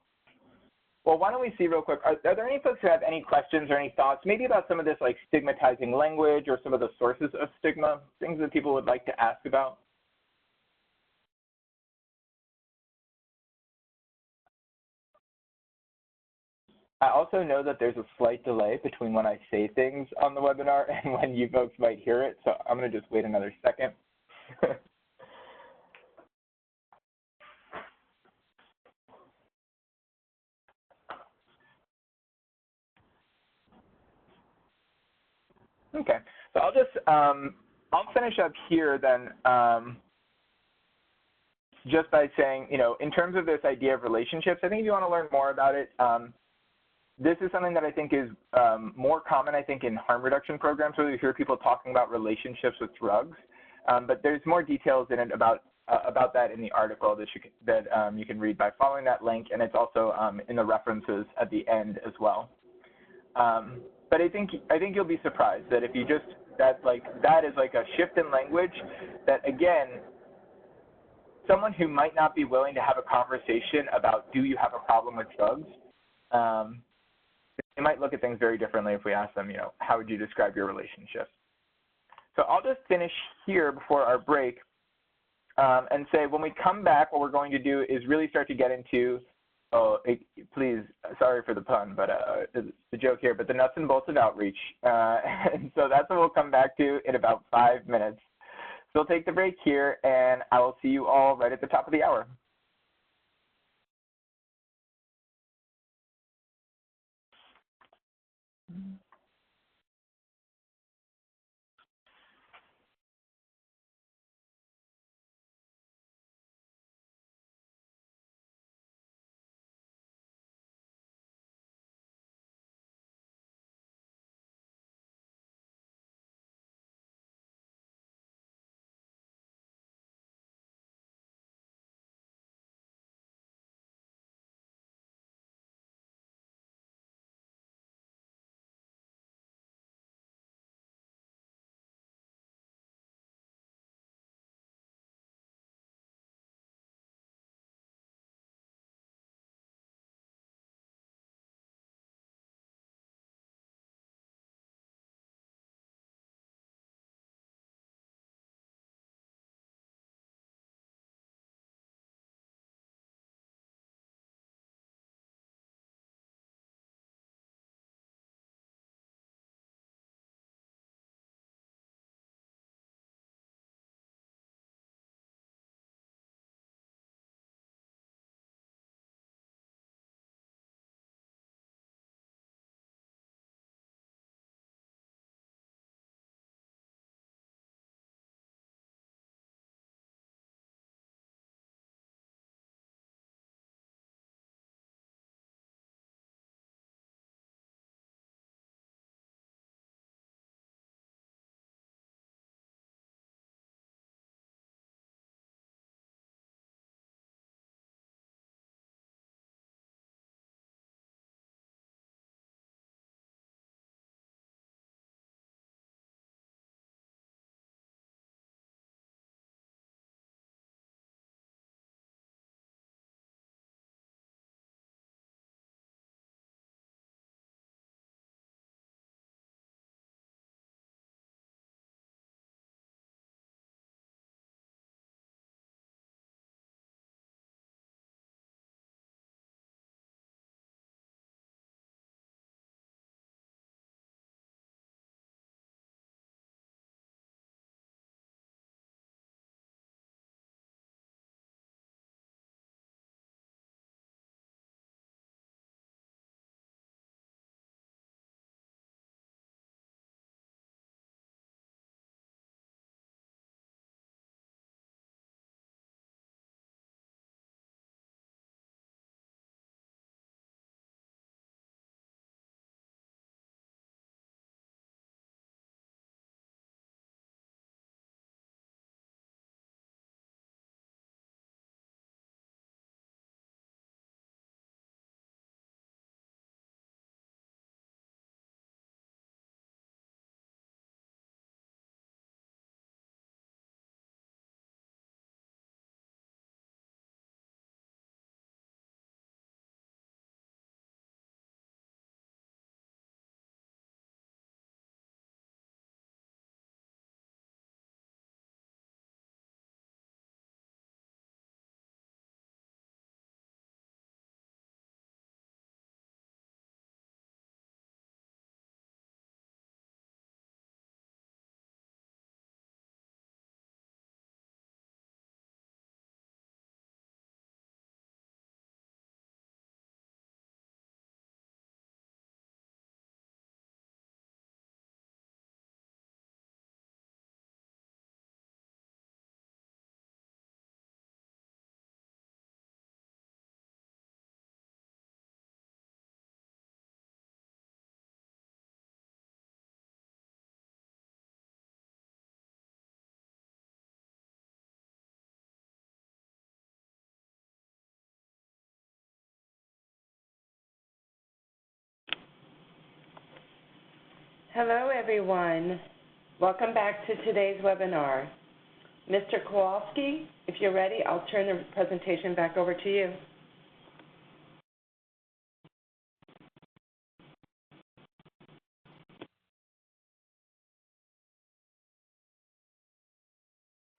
well, why don't we see real quick, are there any folks who have any questions or any thoughts, maybe about some of this like stigmatizing language or some of the sources of stigma, things that people would like to ask about? I also know that there's a slight delay between when I say things on the webinar and when you folks might hear it, so I'm going to just wait another second. Okay, so I'll just, I'll finish up here then, just by saying, you know, in terms of this idea of relationships, I think if you want to learn more about it, this is something that I think is more common, I think, in harm reduction programs, where you hear people talking about relationships with drugs. But there's more details in it about that in the article that you can read by following that link, and it's also in the references at the end as well. But I think you'll be surprised that if you just that is like a shift in language that, again, someone who might not be willing to have a conversation about, do you have a problem with drugs, they might look at things very differently if we ask them, how would you describe your relationship? So I'll just finish here before our break and say, when we come back, what we're going to do is really start to get into, please, sorry for the pun, but the joke here, but the nuts and bolts of outreach. And so that's what we'll come back to in about 5 minutes. So we'll take the break here, and I will see you all right at the top of the hour. Hello, everyone. Welcome back to today's webinar. Mr. Kowalsky, if you're ready, I'll turn the presentation back over to you.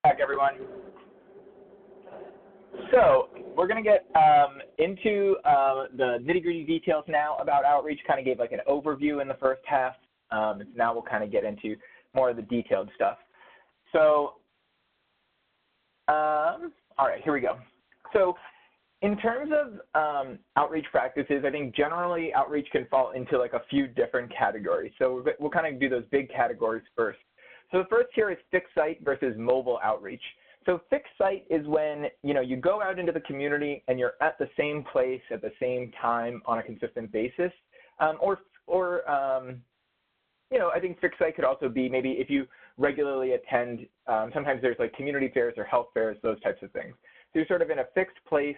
Back, everyone. So we're going to get into the nitty-gritty details now about outreach. Kind of gave like an overview in the first half. Now we'll kind of get into more of the detailed stuff. So, all right, here we go. So in terms of outreach practices, I think generally outreach can fall into like a few different categories. So we'll kind of do those big categories first. So the first here is fixed site versus mobile outreach. So fixed site is when, you go out into the community and you're at the same place at the same time on a consistent basis. I think fixed site could also be maybe if you regularly attend, sometimes there's like community fairs or health fairs, those types of things. So you're sort of in a fixed place.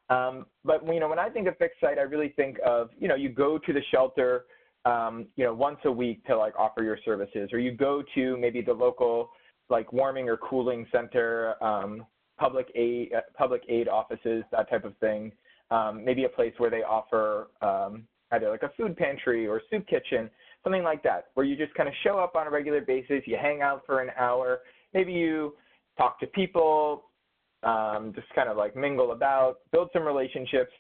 But, when I think of fixed site, I really think of, you go to the shelter, once a week to like offer your services, or you go to maybe the local like warming or cooling center, public aid offices, that type of thing. Maybe a place where they offer either like a food pantry or soup kitchen, something like that, where you just kind of show up on a regular basis, you hang out for an hour, maybe you talk to people, just kind of like mingle about, build some relationships.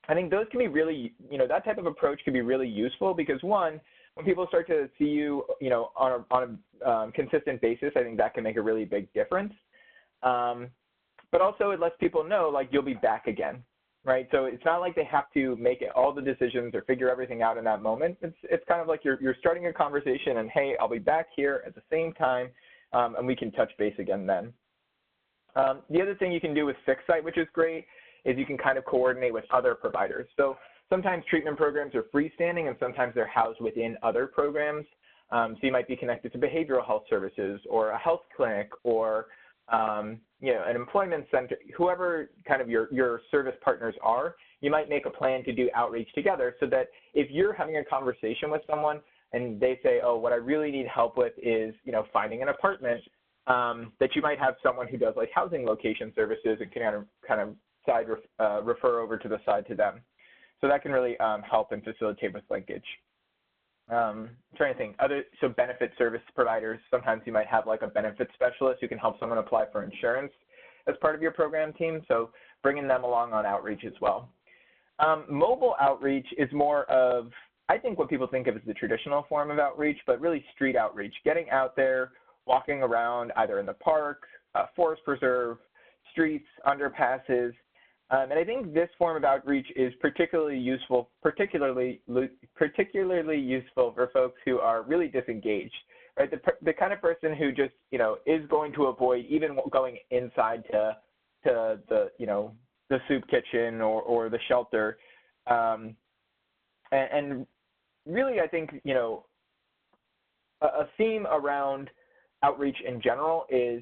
I think those can be really, that type of approach can be really useful because one, when people start to see you, on a consistent basis, I think that can make a really big difference. But also it lets people know like you'll be back again, right? So it's not like they have to make all the decisions or figure everything out in that moment. It's kind of like you're starting a conversation and, hey, I'll be back here at the same time, and we can touch base again then. The other thing you can do with fixed site, which is great, is you can kind of coordinate with other providers. So sometimes treatment programs are freestanding and sometimes they're housed within other programs. So you might be connected to behavioral health services or a health clinic or an employment center, whoever kind of your service partners are. You might make a plan to do outreach together so that if you're having a conversation with someone and they say, oh, what I really need help with is, finding an apartment, that you might have someone who does like housing location services and can kind of side refer over to the side to them. So that can really help and facilitate with linkage. I'm trying to think. So benefit service providers, sometimes you might have like a benefit specialist who can help someone apply for insurance as part of your program team. So bringing them along on outreach as well. Mobile outreach is more of, I think, what people think of as the traditional form of outreach, but really street outreach, getting out there, walking around either in the park, forest preserve, streets, underpasses. And I think this form of outreach is particularly useful for folks who are really disengaged, right? The kind of person who just, is going to avoid even going inside to the, the soup kitchen or the shelter. And really, I think, a theme around outreach in general is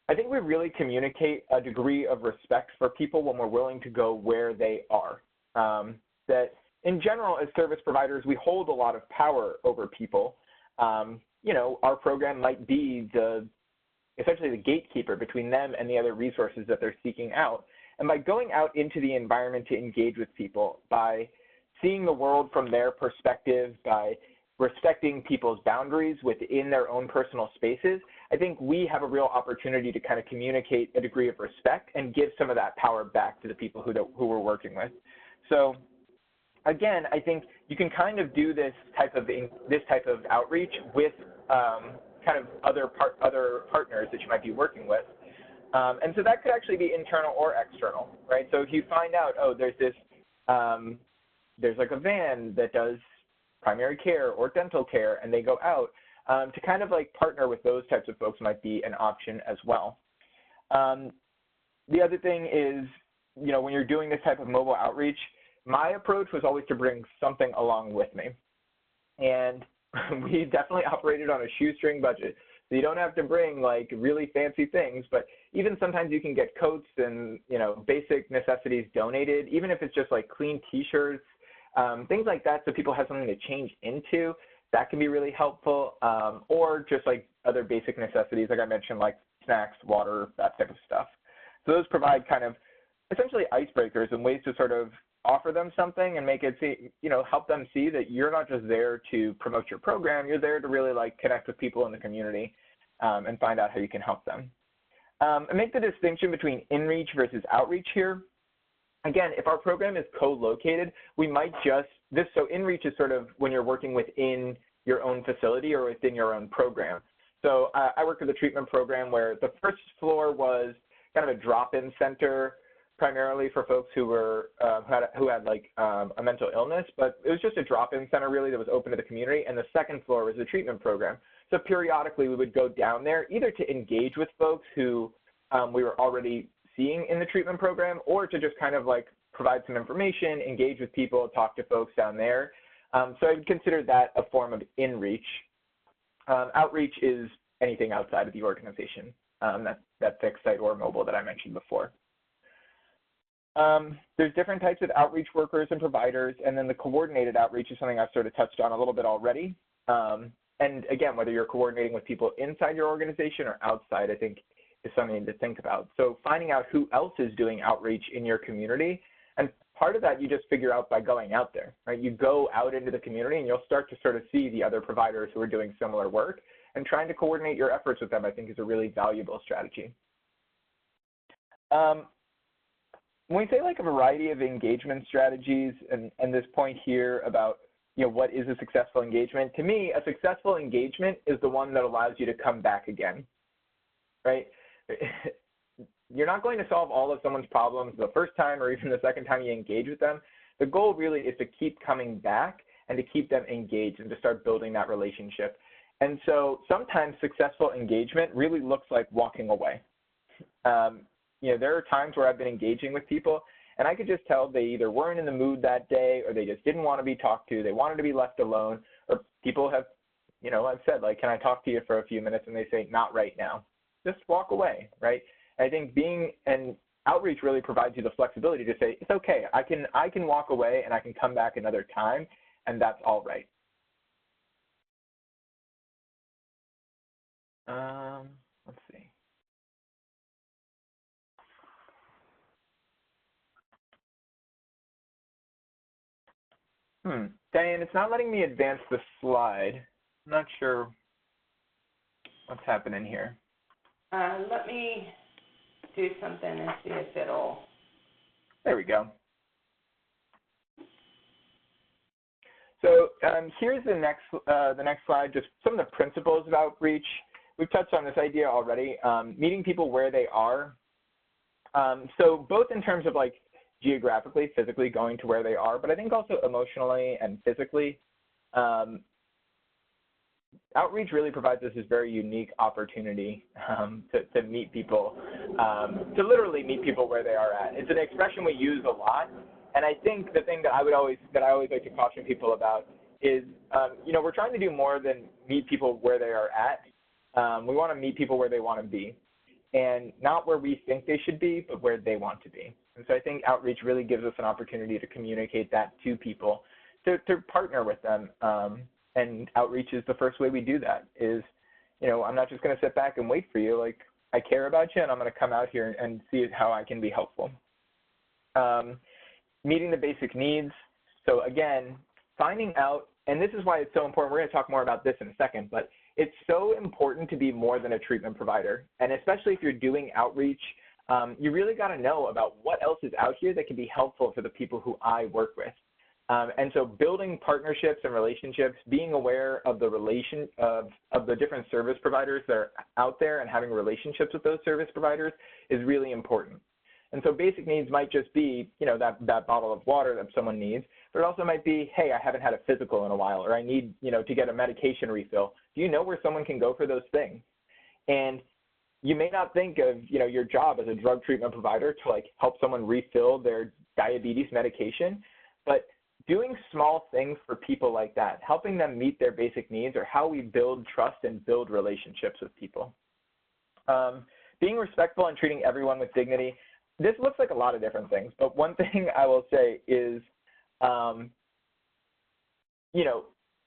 I think we really communicate a degree of respect for people when we're willing to go where they are. That in general, as service providers, we hold a lot of power over people. Our program might be essentially the gatekeeper between them and the other resources that they're seeking out. And by going out into the environment to engage with people, by seeing the world from their perspective, by respecting people's boundaries within their own personal spaces, I think we have a real opportunity to kind of communicate a degree of respect and give some of that power back to the people who we're working with. So again, I think you can kind of do this type of outreach with kind of other partners that you might be working with. And so that could actually be internal or external, right? So if you find out, oh, there's like a van that does primary care or dental care, and they go out, to kind of like partner with those types of folks might be an option as well. The other thing is, when you're doing this type of mobile outreach, my approach was always to bring something along with me. And we definitely operated on a shoestring budget. So you don't have to bring like really fancy things, but even sometimes you can get coats and, basic necessities donated, even if it's just like clean t-shirts, things like that, so people have something to change into. that can be really helpful, or just like other basic necessities, like I mentioned, like snacks, water, that type of stuff. So those provide kind of essentially icebreakers and ways to sort of offer them something and make it see, help them see that you're not just there to promote your program, you're there to really like connect with people in the community and find out how you can help them. And make the distinction between in-reach versus outreach here. Again, if our program is co-located, we might so in-reach is sort of when you're working within your own facility or within your own program. So I worked with a treatment program where the first floor was kind of a drop-in center, primarily for folks who were who had like a mental illness, but it was just a drop-in center really that was open to the community. And the second floor was the treatment program. So periodically we would go down there either to engage with folks who we were already seeing in the treatment program, or to just kind of like provide some information, engage with people, talk to folks down there. So I'd consider that a form of in-reach. Outreach is anything outside of the organization, that fixed site or mobile that I mentioned before. There's different types of outreach workers and providers, and then the coordinated outreach is something I've sort of touched on a little bit already. And again, whether you're coordinating with people inside your organization or outside, I think is something to think about. So finding out who else is doing outreach in your community, and part of that you just figure out by going out there, right? You go out into the community and you'll start to sort of see the other providers who are doing similar work, and trying to coordinate your efforts with them, I think, is a really valuable strategy. When we say like a variety of engagement strategies, and this point here about what is a successful engagement, to me, a successful engagement is the one that allows you to come back again, right? You're not going to solve all of someone's problems the first time or even the second time you engage with them. The goal really is to keep coming back and to keep them engaged and to start building that relationship. And so sometimes successful engagement really looks like walking away. There are times where I've been engaging with people and I could just tell they either weren't in the mood that day, or they just didn't want to be talked to, they wanted to be left alone, or people have, I've said, like, can I talk to you for a few minutes? And they say, not right now. Just walk away, right? I think outreach really provides you the flexibility to say, it's okay, I can walk away and I can come back another time, and that's all right. Let's see. Diane, it's not letting me advance the slide. I'm not sure what's happening here. Let me do something and see if it'll. There we go. So here's the next slide, just some of the principles of outreach. We've touched on this idea already, meeting people where they are. So both in terms of like geographically, physically going to where they are, but I think also emotionally and physically. Outreach really provides us this very unique opportunity to meet people, to literally meet people where they are at. It's an expression we use a lot, and I think the thing that I always like to caution people about is, we're trying to do more than meet people where they are at. We want to meet people where they want to be, and not where we think they should be, but where they want to be. And so I think outreach really gives us an opportunity to communicate that to people, to partner with them. And outreach is the first way we do that is, I'm not just going to sit back and wait for you. Like, I care about you, and I'm going to come out here and see how I can be helpful. Meeting the basic needs. So again, finding out, and this is why it's so important. We're going to talk more about this in a second, but it's so important to be more than a treatment provider. And especially if you're doing outreach, you really got to know about what else is out here that can be helpful for the people who I work with. And so building partnerships and relationships, being aware of the of the different service providers that are out there and having relationships with those service providers is really important. And so basic needs might just be, that bottle of water that someone needs, but it also might be, hey, I haven't had a physical in a while, or I need, to get a medication refill. Do you know where someone can go for those things? And you may not think of, your job as a drug treatment provider to like help someone refill their diabetes medication, but doing small things for people like that, helping them meet their basic needs, are how we build trust and build relationships with people. Being respectful and treating everyone with dignity. This looks like a lot of different things, but one thing I will say is,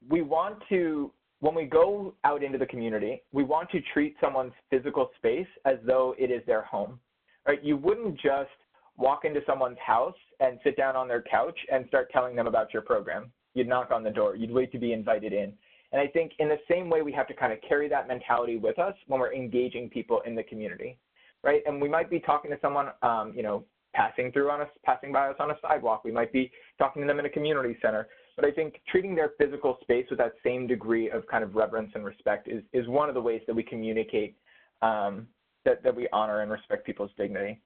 we want to, when we go out into the community, we want to treat someone's physical space as though it is their home, right? You wouldn't just walk into someone's house and sit down on their couch and start telling them about your program. You'd knock on the door. You'd wait to be invited in. And I think in the same way, we have to kind of carry that mentality with us when we're engaging people in the community, right? And we might be talking to someone, you know, passing by us on a sidewalk. We might be talking to them in a community center. But I think treating their physical space with that same degree of kind of reverence and respect is one of the ways that we communicate that we honor and respect people's dignity.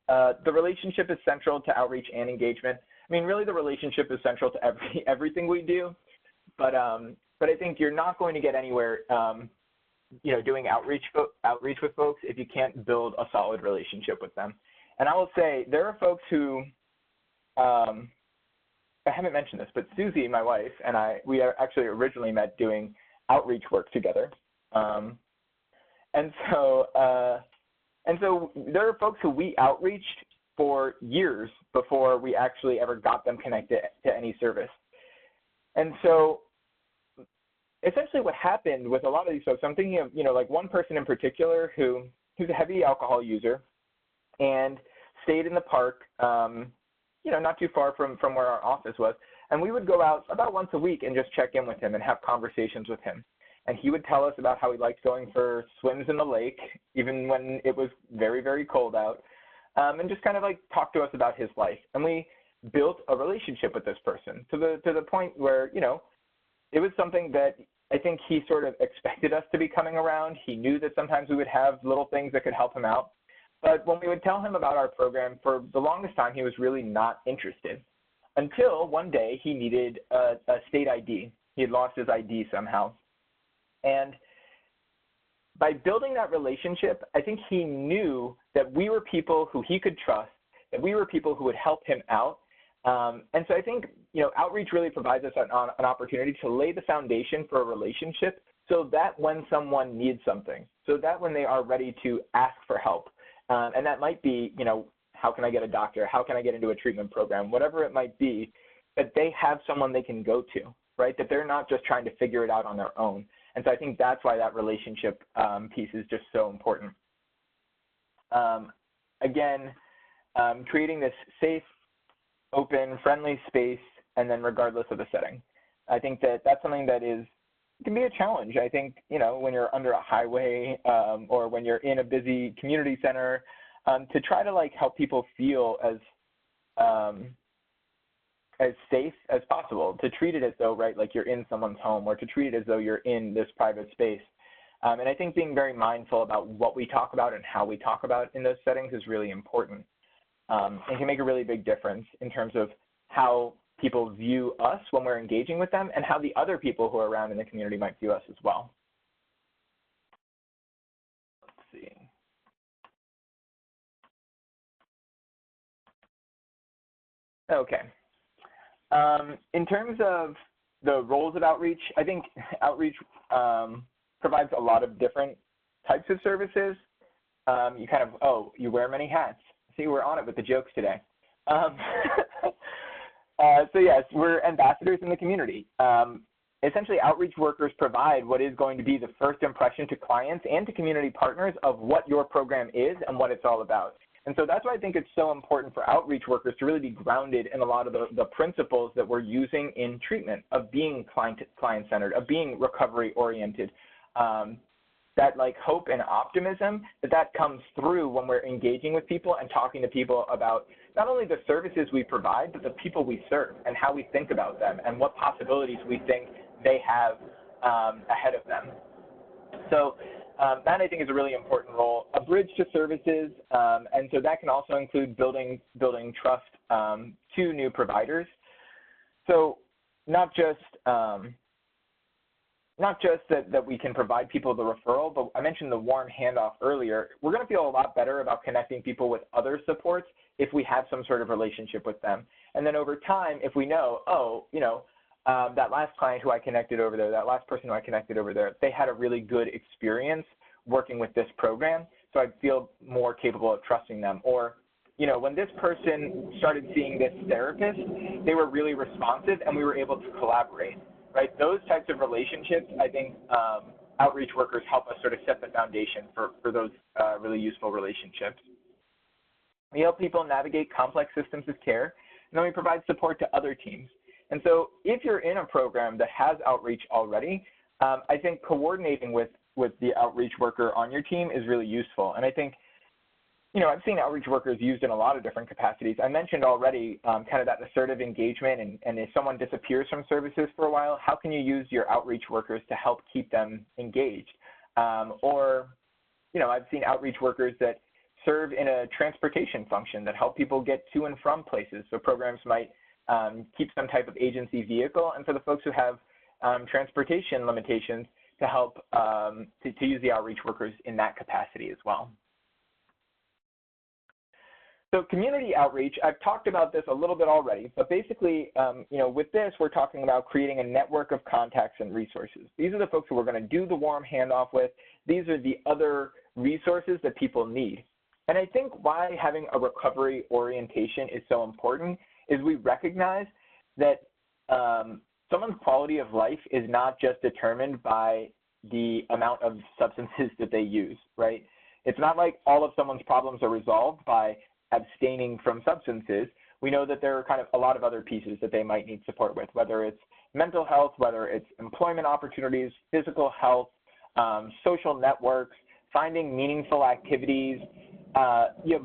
The relationship is central to outreach and engagement. I mean, really, the relationship is central to everything we do. But I think you're not going to get anywhere, you know, doing outreach with folks if you can't build a solid relationship with them. And I will say there are folks who, I haven't mentioned this, but Susie, my wife, and we actually originally met doing outreach work together. And so there are folks who we outreached for years before we actually ever got them connected to any service. And so essentially what happened with a lot of these folks, I'm thinking of, you know, like one person in particular who's a heavy alcohol user and stayed in the park, you know, not too far from where our office was. And we would go out about once a week and just check in with him and have conversations with him. And he would tell us about how he liked going for swims in the lake, even when it was very, very cold out, and just kind of like talk to us about his life. And we built a relationship with this person to the point where, you know, it was something that I think he sort of expected us to be coming around. He knew that sometimes we would have little things that could help him out. But when we would tell him about our program, for the longest time, he was really not interested until one day he needed a state ID. He had lost his ID somehow. And by building that relationship, I think he knew that we were people who he could trust, that we were people who would help him out. And so I think, you know, outreach really provides us an opportunity to lay the foundation for a relationship so that when someone needs something, so that when they are ready to ask for help, and that might be, you know, how can I get a doctor? How can I get into a treatment program? Whatever it might be, that they have someone they can go to, right? That they're not just trying to figure it out on their own. And so I think that's why that relationship piece is just so important. Again, creating this safe, open, friendly space, and then regardless of the setting. I think that that's something that can be a challenge. I think, you know, when you're under a highway or when you're in a busy community center, to try to like help people feel as safe as possible, to treat it as though, right, like you're in someone's home, or to treat it as though you're in this private space. And I think being very mindful about what we talk about and how we talk about in those settings is really important. And can make a really big difference in terms of how people view us when we're engaging with them and how the other people who are around in the community might view us as well. Let's see. Okay. In terms of the roles of outreach, I think outreach provides a lot of different types of services. You kind of, you wear many hats. See, we're on it with the jokes today. So yes, we're ambassadors in the community. Essentially, outreach workers provide what is going to be the first impression to clients and to community partners of what your program is and what it's all about. And so that's why I think it's so important for outreach workers to really be grounded in a lot of the principles that we're using in treatment, of being client-centered, of being recovery-oriented. That like hope and optimism, that comes through when we're engaging with people and talking to people about not only the services we provide, but the people we serve and how we think about them and what possibilities we think they have ahead of them. So that I think is a really important role. A bridge to services, and so that can also include building trust to new providers. So not just that we can provide people the referral, but I mentioned the warm handoff earlier. We're going to feel a lot better about connecting people with other supports if we have some sort of relationship with them. And then over time, if we know, that last client who I connected over there, that last person who I connected over there, they had a really good experience working with this program, so I'd feel more capable of trusting them. Or, when this person started seeing this therapist, they were really responsive and we were able to collaborate. right? Those types of relationships, I think outreach workers help us sort of set the foundation for those really useful relationships. We help people navigate complex systems of care, and then we provide support to other teams. And so if you're in a program that has outreach already, I think coordinating with the outreach worker on your team is really useful. And I think, I've seen outreach workers used in a lot of different capacities. I mentioned already kind of that assertive engagement, and if someone disappears from services for a while, how can you use your outreach workers to help keep them engaged? Or, I've seen outreach workers that serve in a transportation function that help people get to and from places. So programs might keep some type of agency vehicle, and for the folks who have transportation limitations, to help to use the outreach workers in that capacity as well. So community outreach, I've talked about this a little bit already, but basically, with this, we're talking about creating a network of contacts and resources. These are the folks who we're going to do the warm handoff with. These are the other resources that people need. And I think why having a recovery orientation is so important is we recognize that someone's quality of life is not just determined by the amount of substances that they use, right? It's not like all of someone's problems are resolved by abstaining from substances. We know that there are kind of a lot of other pieces that they might need support with, whether it's mental health, whether it's employment opportunities, physical health, social networks, finding meaningful activities,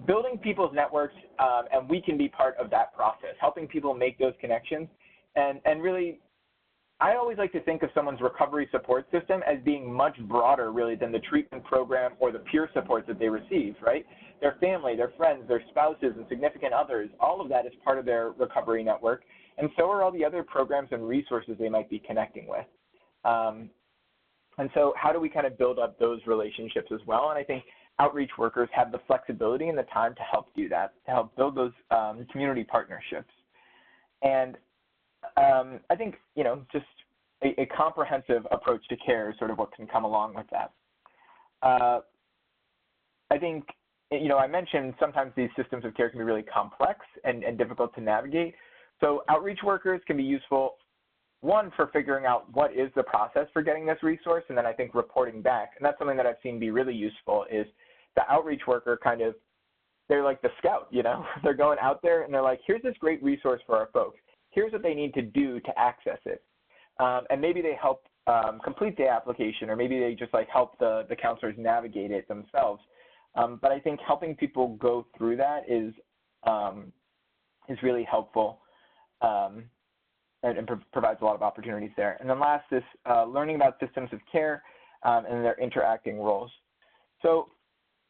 building people's networks, and we can be part of that process, helping people make those connections. And really, I always like to think of someone's recovery support system as being much broader, really, than the treatment program or the peer support that they receive, right? Their family, their friends, their spouses, and significant others, all of that is part of their recovery network, and so are all the other programs and resources they might be connecting with. And so how do we kind of build up those relationships as well? And I think outreach workers have the flexibility and the time to help do that, to help build those community partnerships. And I think, just a comprehensive approach to care is sort of what can come along with that. I think, I mentioned sometimes these systems of care can be really complex and difficult to navigate. So outreach workers can be useful, one, for figuring out what is the process for getting this resource, and then I think reporting back. And that's something that I've seen be really useful is the outreach worker kind of, they're like the scout, They're going out there and they're like, here's this great resource for our folks. Here's what they need to do to access it. And maybe they help complete the application, or maybe they just help the counselors navigate it themselves. But I think helping people go through that is really helpful and provides a lot of opportunities there. And then last is learning about systems of care and their interacting roles. So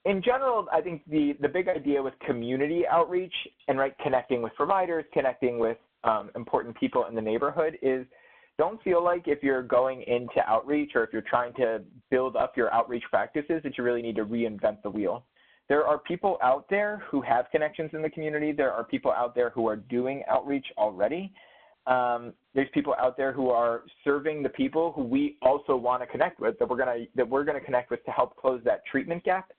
in general, I think the big idea with community outreach and connecting with providers, connecting with important people in the neighborhood is don't feel like if you're going into outreach or if you're trying to build up your outreach practices that you really need to reinvent the wheel. There are people out there who have connections in the community. There are people out there who are doing outreach already. There's people out there who are serving the people who we also want to connect with, that we're gonna connect with to help close that treatment gap.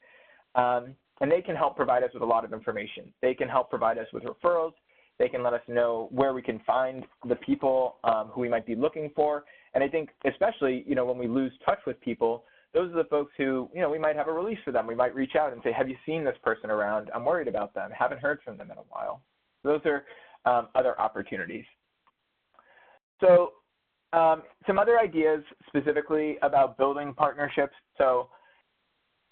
And they can help provide us with a lot of information. They can help provide us with referrals. They can let us know where we can find the people who we might be looking for. And I think especially, when we lose touch with people, those are the folks who, we might have a release for them. We might reach out and say, have you seen this person around? I'm worried about them. Haven't heard from them in a while. Those are other opportunities. So some other ideas specifically about building partnerships. So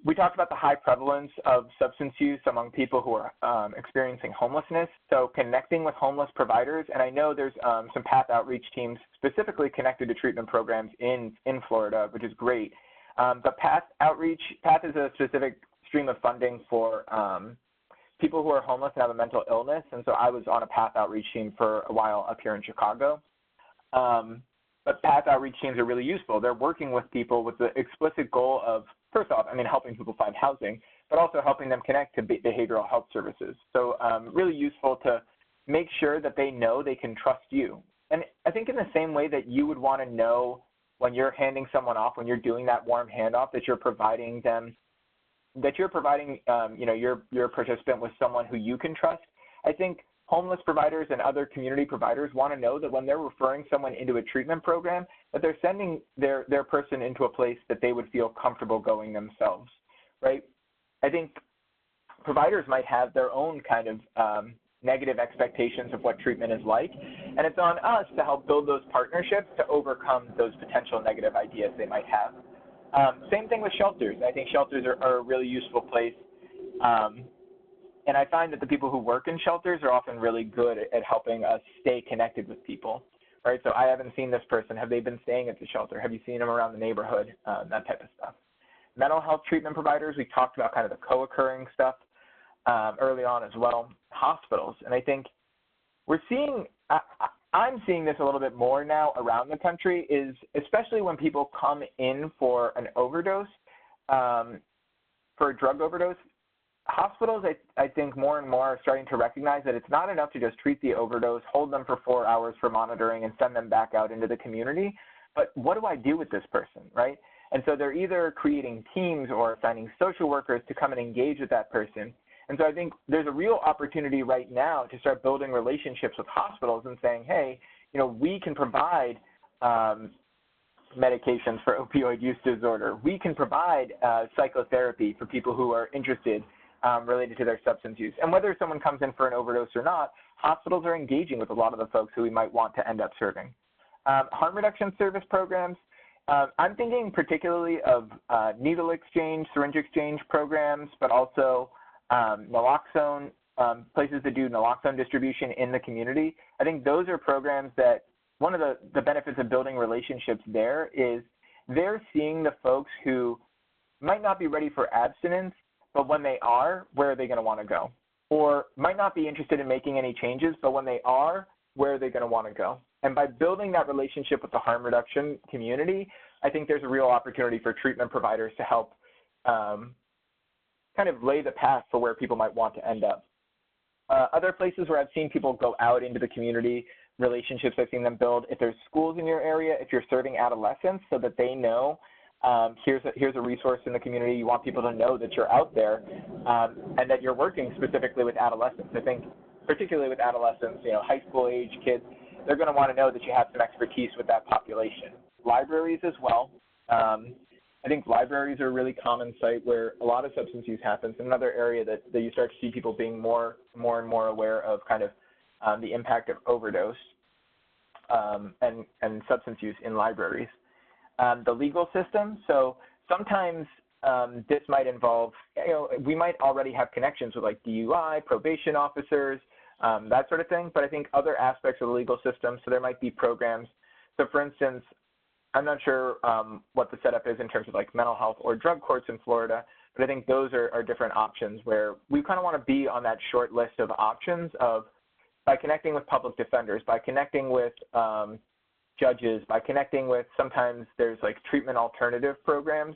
we talked about the high prevalence of substance use among people who are experiencing homelessness. So connecting with homeless providers, and I know there's some PATH outreach teams specifically connected to treatment programs in Florida, which is great. But PATH is a specific stream of funding for people who are homeless and have a mental illness. And so I was on a PATH outreach team for a while up here in Chicago. But PATH outreach teams are really useful. They're working with people with the explicit goal of, first off, helping people find housing, but also helping them connect to behavioral health services. So really useful to make sure that they know they can trust you. And I think in the same way that you would want to know when you're handing someone off, when you're doing that warm handoff, that you're providing them, that you're providing your participant with someone who you can trust. I think homeless providers and other community providers want to know that when they're referring someone into a treatment program, that they're sending their person into a place that they would feel comfortable going themselves, right? I think providers might have their own kind of negative expectations of what treatment is like, and it's on us to help build those partnerships to overcome those potential negative ideas they might have. Same thing with shelters. I think shelters are a really useful place, and I find that the people who work in shelters are often really good at helping us stay connected with people, right? So I haven't seen this person. Have they been staying at the shelter? Have you seen them around the neighborhood? That type of stuff. Mental health treatment providers, we talked about kind of the co-occurring stuff early on as well. Hospitals, and I think we're seeing, I'm seeing this a little bit more now around the country, is especially when people come in for an overdose, for a drug overdose, hospitals, I think more and more are starting to recognize that it's not enough to just treat the overdose, hold them for 4 hours for monitoring, and send them back out into the community, but what do I do with this person, right? And so they're either creating teams or assigning social workers to come and engage with that person. And so I think there's a real opportunity right now to start building relationships with hospitals and saying, hey, you know, we can provide medications for opioid use disorder. We can provide psychotherapy for people who are interested related to their substance use. And whether someone comes in for an overdose or not, hospitals are engaging with a lot of the folks who we might want to end up serving. Harm reduction service programs, I'm thinking particularly of needle exchange, syringe exchange programs, but also naloxone, places that do naloxone distribution in the community. I think those are programs that one of the benefits of building relationships there is they're seeing the folks who might not be ready for abstinence, but when they are, where are they going to want to go? Or might not be interested in making any changes, but when they are, where are they going to want to go? And by building that relationship with the harm reduction community, I think there's a real opportunity for treatment providers to help kind of lay the path for where people might want to end up. Other places where I've seen people go out into the community, relationships I've seen them build, if there's schools in your area, if you're serving adolescents so that they know here's a resource in the community, you want people to know that you're out there and that you're working specifically with adolescents. I think particularly with adolescents, you know, high school age kids, they're going to want to know that you have some expertise with that population. Libraries as well. I think libraries are a really common site where a lot of substance use happens. Another area that you start to see people being more and more aware of kind of the impact of overdose and substance use in libraries. The legal system, so sometimes this might involve, you know, we might already have connections with like DUI, probation officers, that sort of thing, but I think other aspects of the legal system, so there might be programs. So for instance, I'm not sure what the setup is in terms of like mental health or drug courts in Florida, but I think those are different options where we kind of want to be on that short list of options of by connecting with public defenders, by connecting with judges, by connecting with, sometimes there's like treatment alternative programs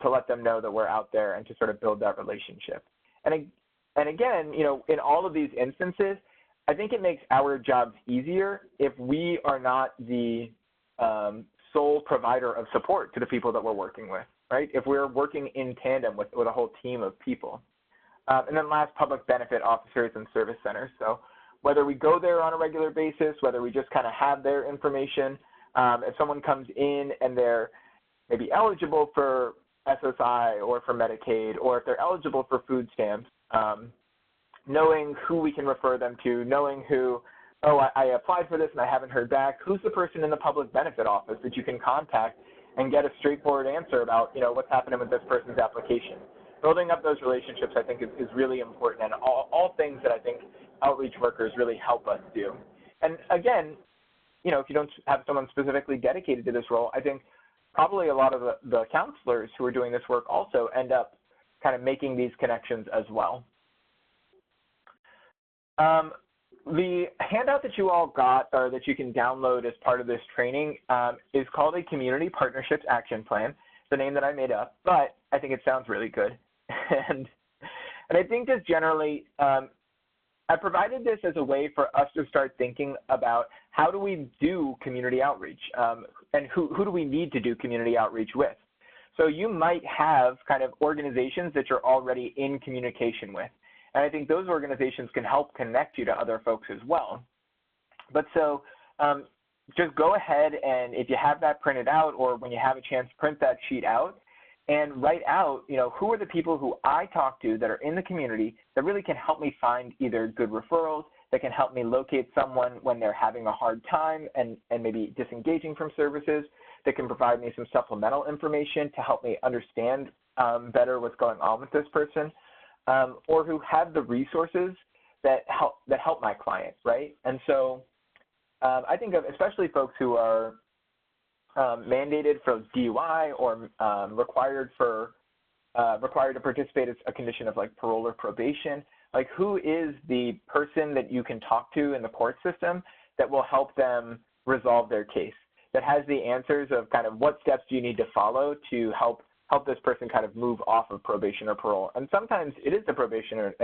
to let them know that we're out there and to sort of build that relationship. And again, you know, in all of these instances, I think it makes our jobs easier if we are not the sole provider of support to the people that we're working with, right? If we're working in tandem with a whole team of people. And then last, public benefit officers and service centers. So whether we go there on a regular basis, whether we just kind of have their information, if someone comes in and they're maybe eligible for SSI or for Medicaid, or if they're eligible for food stamps, knowing who we can refer them to, knowing who, oh, I applied for this and I haven't heard back, who's the person in the public benefit office that you can contact and get a straightforward answer about, you know, what's happening with this person's application. Building up those relationships, I think, is really important, and all things that I think outreach workers really help us do. And again, you know, if you don't have someone specifically dedicated to this role, I think probably a lot of the counselors who are doing this work also end up kind of making these connections as well. The handout that you all got, or that you can download as part of this training, is called a Community Partnerships Action Plan. It's the name that I made up, but I think it sounds really good. and I think just generally, I provided this as a way for us to start thinking about how do we do community outreach, and who do we need to do community outreach with. So you might have kind of organizations that you're already in communication with. And I think those organizations can help connect you to other folks as well. But so just go ahead and if you have that printed out or when you have a chance, print that sheet out and write out, who are the people who I talk to that are in the community that really can help me find either good referrals, that can help me locate someone when they're having a hard time and maybe disengaging from services, that can provide me some supplemental information to help me understand better what's going on with this person, or who have the resources that help my client, right? And so I think of especially folks who are mandated for DUI or required to participate as a condition of like parole or probation. Like, who is the person that you can talk to in the court system that will help them resolve their case, that has the answers of kind of what steps do you need to follow to help this person kind of move off of probation or parole. And sometimes it is the probation or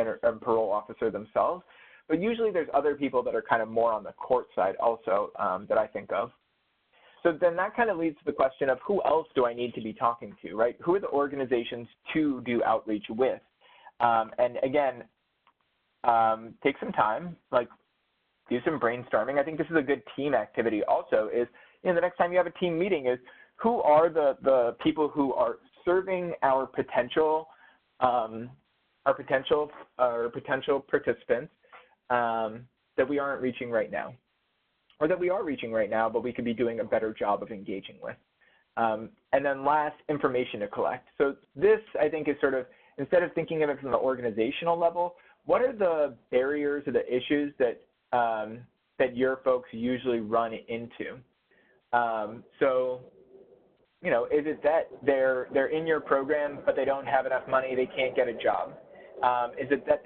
parole officer themselves, but usually there's other people that are kind of more on the court side also that I think of. So then that kind of leads to the question of who else do I need to be talking to, right? Who are the organizations to do outreach with? And again, take some time, like do some brainstorming. I think this is a good team activity also is, the next time you have a team meeting is who are the people who are serving our potential participants that we aren't reaching right now, or that we are reaching right now, but we could be doing a better job of engaging with. And then last, information to collect. So this, I think, is sort of, instead of thinking of it from the organizational level, what are the barriers or the issues that that your folks usually run into? So, is it that they're in your program, but they don't have enough money, they can't get a job? Is it that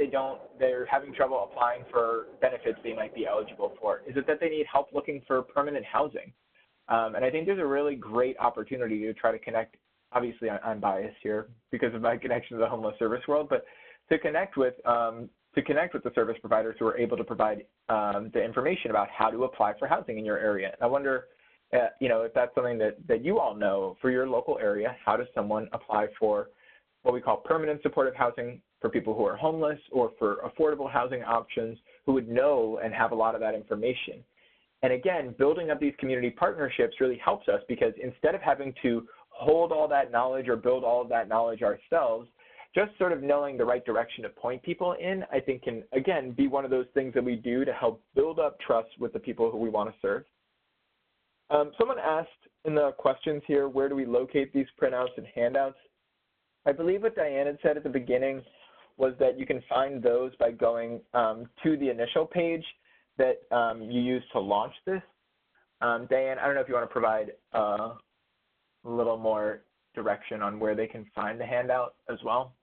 they're having trouble applying for benefits they might be eligible for? Is it that they need help looking for permanent housing? And I think there's a really great opportunity to try to connect. Obviously, I'm biased here because of my connection to the homeless service world, but to connect with the service providers who are able to provide the information about how to apply for housing in your area. And I wonder, if that's something that you all know for your local area. How does someone apply for what we call permanent supportive housing for people who are homeless, or for affordable housing options, who would know and have a lot of that information? And again, building up these community partnerships really helps us, because instead of having to hold all that knowledge or build all of that knowledge ourselves, just sort of knowing the right direction to point people in, I think can, again, be one of those things that we do to help build up trust with the people who we want to serve. Someone asked in the questions here, where do we locate these printouts and handouts? I believe what Diane had said at the beginning was that you can find those by going to the initial page that you used to launch this. Diane, I don't know if you want to provide a little more direction on where they can find the handout as well.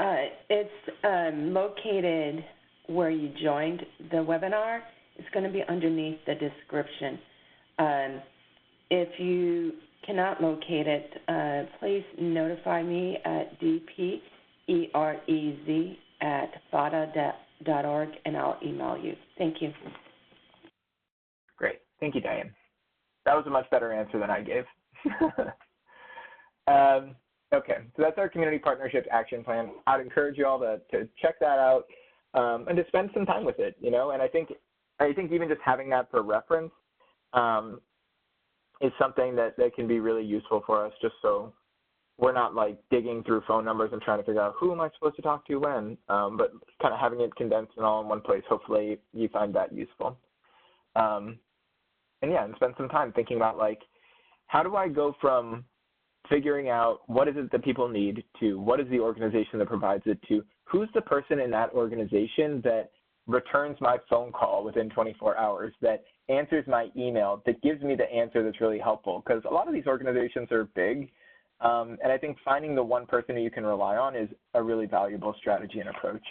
It's located where you joined the webinar. It's going to be underneath the description. If you cannot locate it, please notify me at dperez@fada.org, and I'll email you. Thank you. Great. Thank you, Diane. That was a much better answer than I gave. Okay, so that's our Community Partnerships Action Plan. I'd encourage you all to check that out and to spend some time with it, and I think even just having that for reference is something that can be really useful for us, just so we're not like digging through phone numbers and trying to figure out who am I supposed to talk to when, but kind of having it condensed and all in one place. Hopefully you find that useful. And spend some time thinking about, like, how do I go from figuring out what is it that people need to what is the organization that provides it to who's the person in that organization that returns my phone call within 24 hours, that answers my email, that gives me the answer that's really helpful. Because a lot of these organizations are big, and I think finding the one person who you can rely on is a really valuable strategy and approach.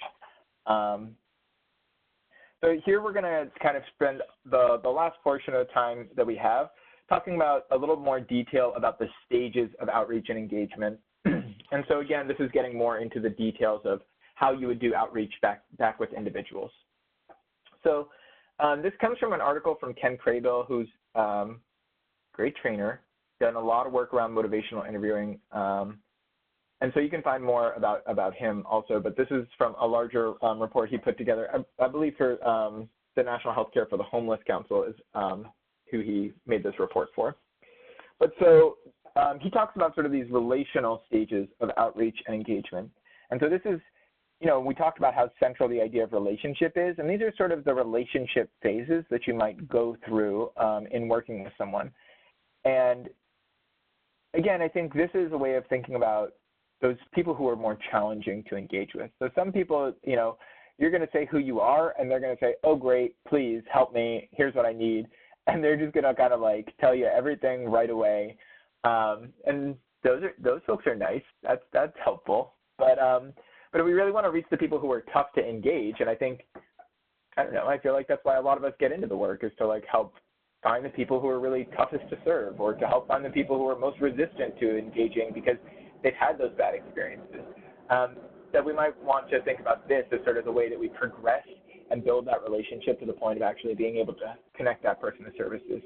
So here we're going to kind of spend the last portion of the time that we have talking about a little more detail about the stages of outreach and engagement. And so again, this is getting more into the details of how you would do outreach back with individuals. So this comes from an article from Ken Craybill, who's a great trainer, done a lot of work around motivational interviewing, And so you can find more about him also, but this is from a larger report he put together, I believe for the National Healthcare for the Homeless Council is who he made this report for. But so he talks about sort of these relational stages of outreach and engagement. And so this is, we talked about how central the idea of relationship is, and these are sort of the relationship phases that you might go through in working with someone. And again, I think this is a way of thinking about those people who are more challenging to engage with. So some people, you're going to say who you are, and they're going to say, oh, great, please help me, here's what I need. And they're just going to kind of like tell you everything right away. And those folks are nice. That's helpful. But we really want to reach the people who are tough to engage. And I think, I don't know, I feel like that's why a lot of us get into the work, is to like help find the people who are really toughest to serve, or to help find the people who are most resistant to engaging because they've had those bad experiences. That we might want to think about this as sort of the way that we progress and build that relationship to the point of actually being able to connect that person to services.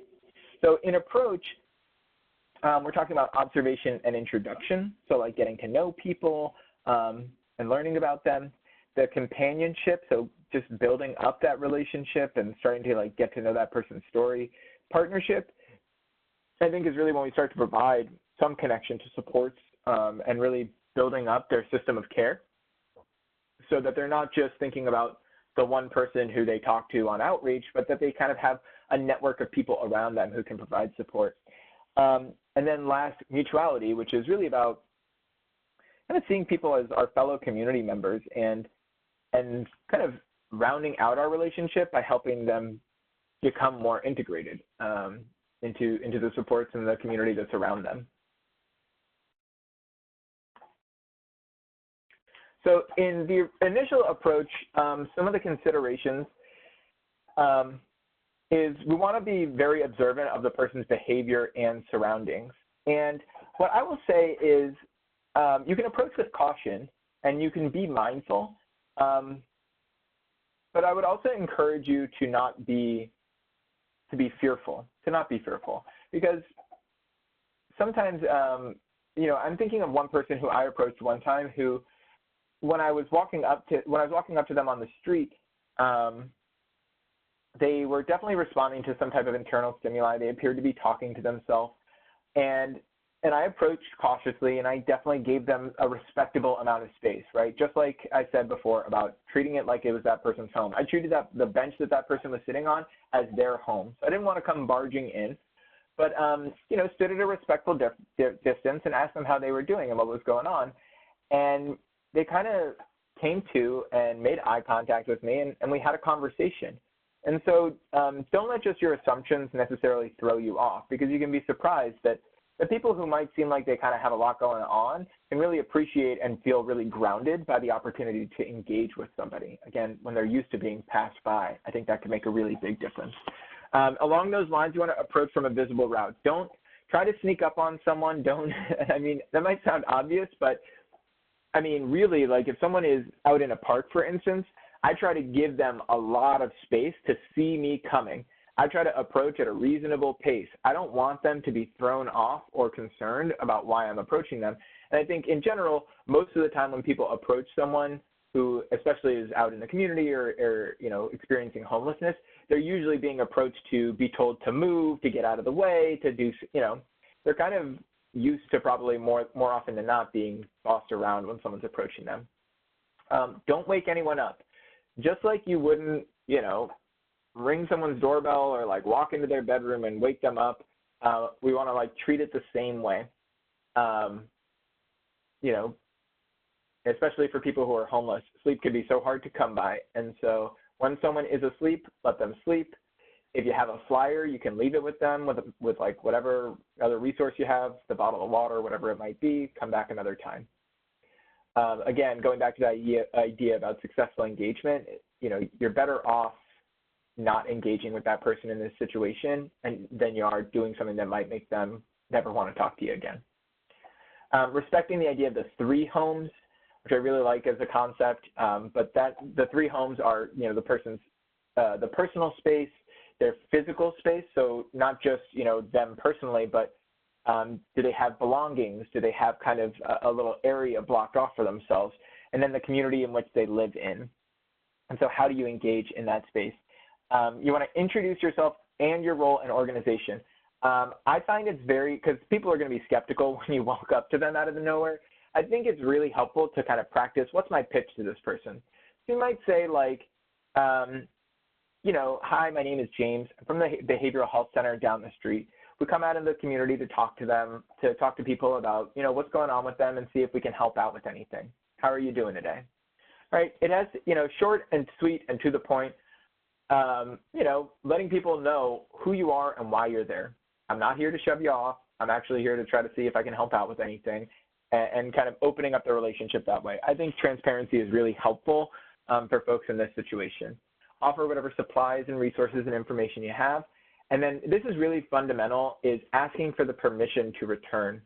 So in approach, we're talking about observation and introduction, so like getting to know people and learning about them. The companionship, so just building up that relationship and starting to like get to know that person's story. Partnership, I think, is really when we start to provide some connection to supports and really building up their system of care, so that they're not just thinking about the one person who they talk to on outreach, but that they kind of have a network of people around them who can provide support. And then last, mutuality, which is really about kind of seeing people as our fellow community members and kind of rounding out our relationship by helping them become more integrated into the supports and the community that's around them. So in the initial approach, some of the considerations is we want to be very observant of the person's behavior and surroundings. And what I will say is you can approach with caution and you can be mindful, but I would also encourage you to not be fearful, because sometimes, I'm thinking of one person who I approached one time who, when I was walking up to them on the street, they were definitely responding to some type of internal stimuli. They appeared to be talking to themselves, and I approached cautiously, and I definitely gave them a respectable amount of space, right? Just like I said before about treating it like it was that person's home. I treated the bench that person was sitting on as their home. So I didn't want to come barging in, but stood at a respectful distance and asked them how they were doing and what was going on, and they kind of came to and made eye contact with me, and we had a conversation. And so don't let just your assumptions necessarily throw you off, because you can be surprised that the people who might seem like they kind of have a lot going on can really appreciate and feel really grounded by the opportunity to engage with somebody. Again, when they're used to being passed by, I think that can make a really big difference. Along those lines, you want to approach from a visible route. Don't try to sneak up on someone. That might sound obvious, but really, like if someone is out in a park, for instance, I try to give them a lot of space to see me coming. I try to approach at a reasonable pace. I don't want them to be thrown off or concerned about why I'm approaching them. And I think in general, most of the time when people approach someone who especially is out in the community or experiencing homelessness, they're usually being approached to be told to move, to get out of the way, to do, they're kind of used to probably more often than not being bossed around when someone's approaching them. Don't wake anyone up. Just like you wouldn't, ring someone's doorbell or like walk into their bedroom and wake them up, we want to like treat it the same way. Especially for people who are homeless, sleep can be so hard to come by. And so when someone is asleep, let them sleep. If you have a flyer, you can leave it with them with like whatever other resource you have, the bottle of water, whatever it might be, come back another time. Again, going back to the idea about successful engagement, you're better off not engaging with that person in this situation than you are doing something that might make them never want to talk to you again. Respecting the idea of the 3 homes, which I really like as a concept, but the 3 homes are, the person's the personal space, their physical space, so not just them personally, but Do they have belongings? Do they have kind of a little area blocked off for themselves? And then the community in which they live in. And so how do you engage in that space? You want to introduce yourself and your role and organization. I find it's because people are going to be skeptical when you walk up to them out of the nowhere. I think it's really helpful to kind of practice, what's my pitch to this person? So you might say like, you know, hi, my name is James. I'm from the Behavioral Health Center down the street. We come out in the community to talk to them, to talk to people about, you know, what's going on with them and see if we can help out with anything. How are you doing today? Right? It has, you know, short and sweet and to the point, you know, letting people know who you are and why you're there. I'm not here to shove you off. I'm actually here to try to see if I can help out with anything, and kind of opening up the relationship that way. I think transparency is really helpful for folks in this situation. Offer whatever supplies and resources and information you have. And then this is really fundamental, is asking for the permission to return.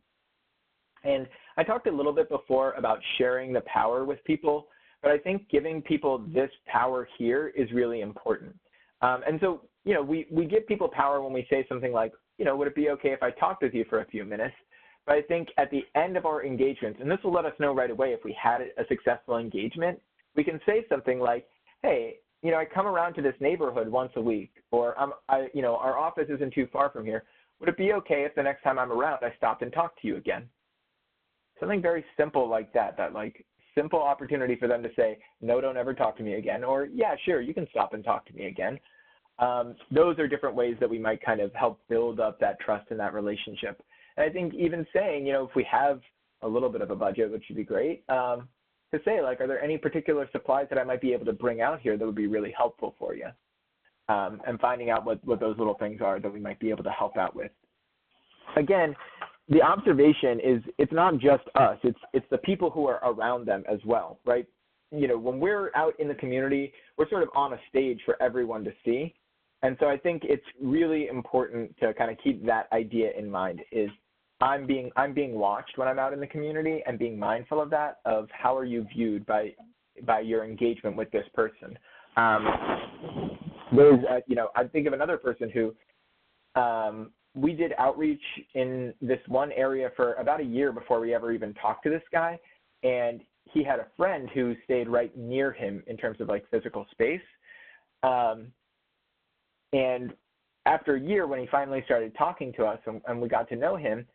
And I talked a little bit before about sharing the power with people, but I think giving people this power here is really important. And so, you know, we give people power when we say something like, you know, would it be okay if I talked with you for a few minutes? But I think at the end of our engagements, and this will let us know right away if we had a successful engagement, we can say something like, hey, you know, I come around to this neighborhood once a week, or you know, our office isn't too far from here. Would it be okay if the next time I'm around, I stopped and talked to you again? Something very simple like that like simple opportunity for them to say, no, don't ever talk to me again, or yeah, sure, you can stop and talk to me again. Those are different ways that we might kind of help build up that trust in that relationship. And I think even saying, you know, if we have a little bit of a budget, which would be great, to say like, are there any particular supplies that I might be able to bring out here that would be really helpful for you? And finding out what those little things are that we might be able to help out with. Again, the observation is it's not just us, it's the people who are around them as well, right? You know, when we're out in the community, we're sort of on a stage for everyone to see. And so I think it's really important to kind of keep that idea in mind, is I'm being watched when I'm out in the community, and being mindful of that, of how are you viewed by your engagement with this person. There's, you know, I think of another person who we did outreach in this one area for about a year before we ever even talked to this guy, and he had a friend who stayed right near him in terms of like physical space. And after a year, when he finally started talking to us and we got to know him,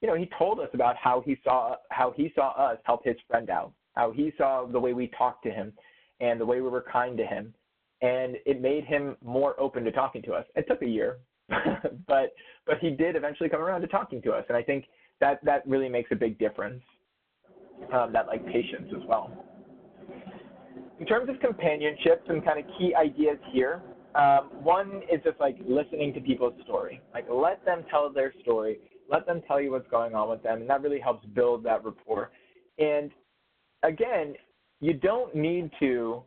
you know, he told us about how he saw us help his friend out, how he saw the way we talked to him and the way we were kind to him. And it made him more open to talking to us. It took a year, but he did eventually come around to talking to us. And I think that really makes a big difference, that like patience as well. In terms of companionship, some kind of key ideas here. One is just like listening to people's story. Like let them tell their story, let them tell you what's going on with them, and that really helps build that rapport. And again, you don't need to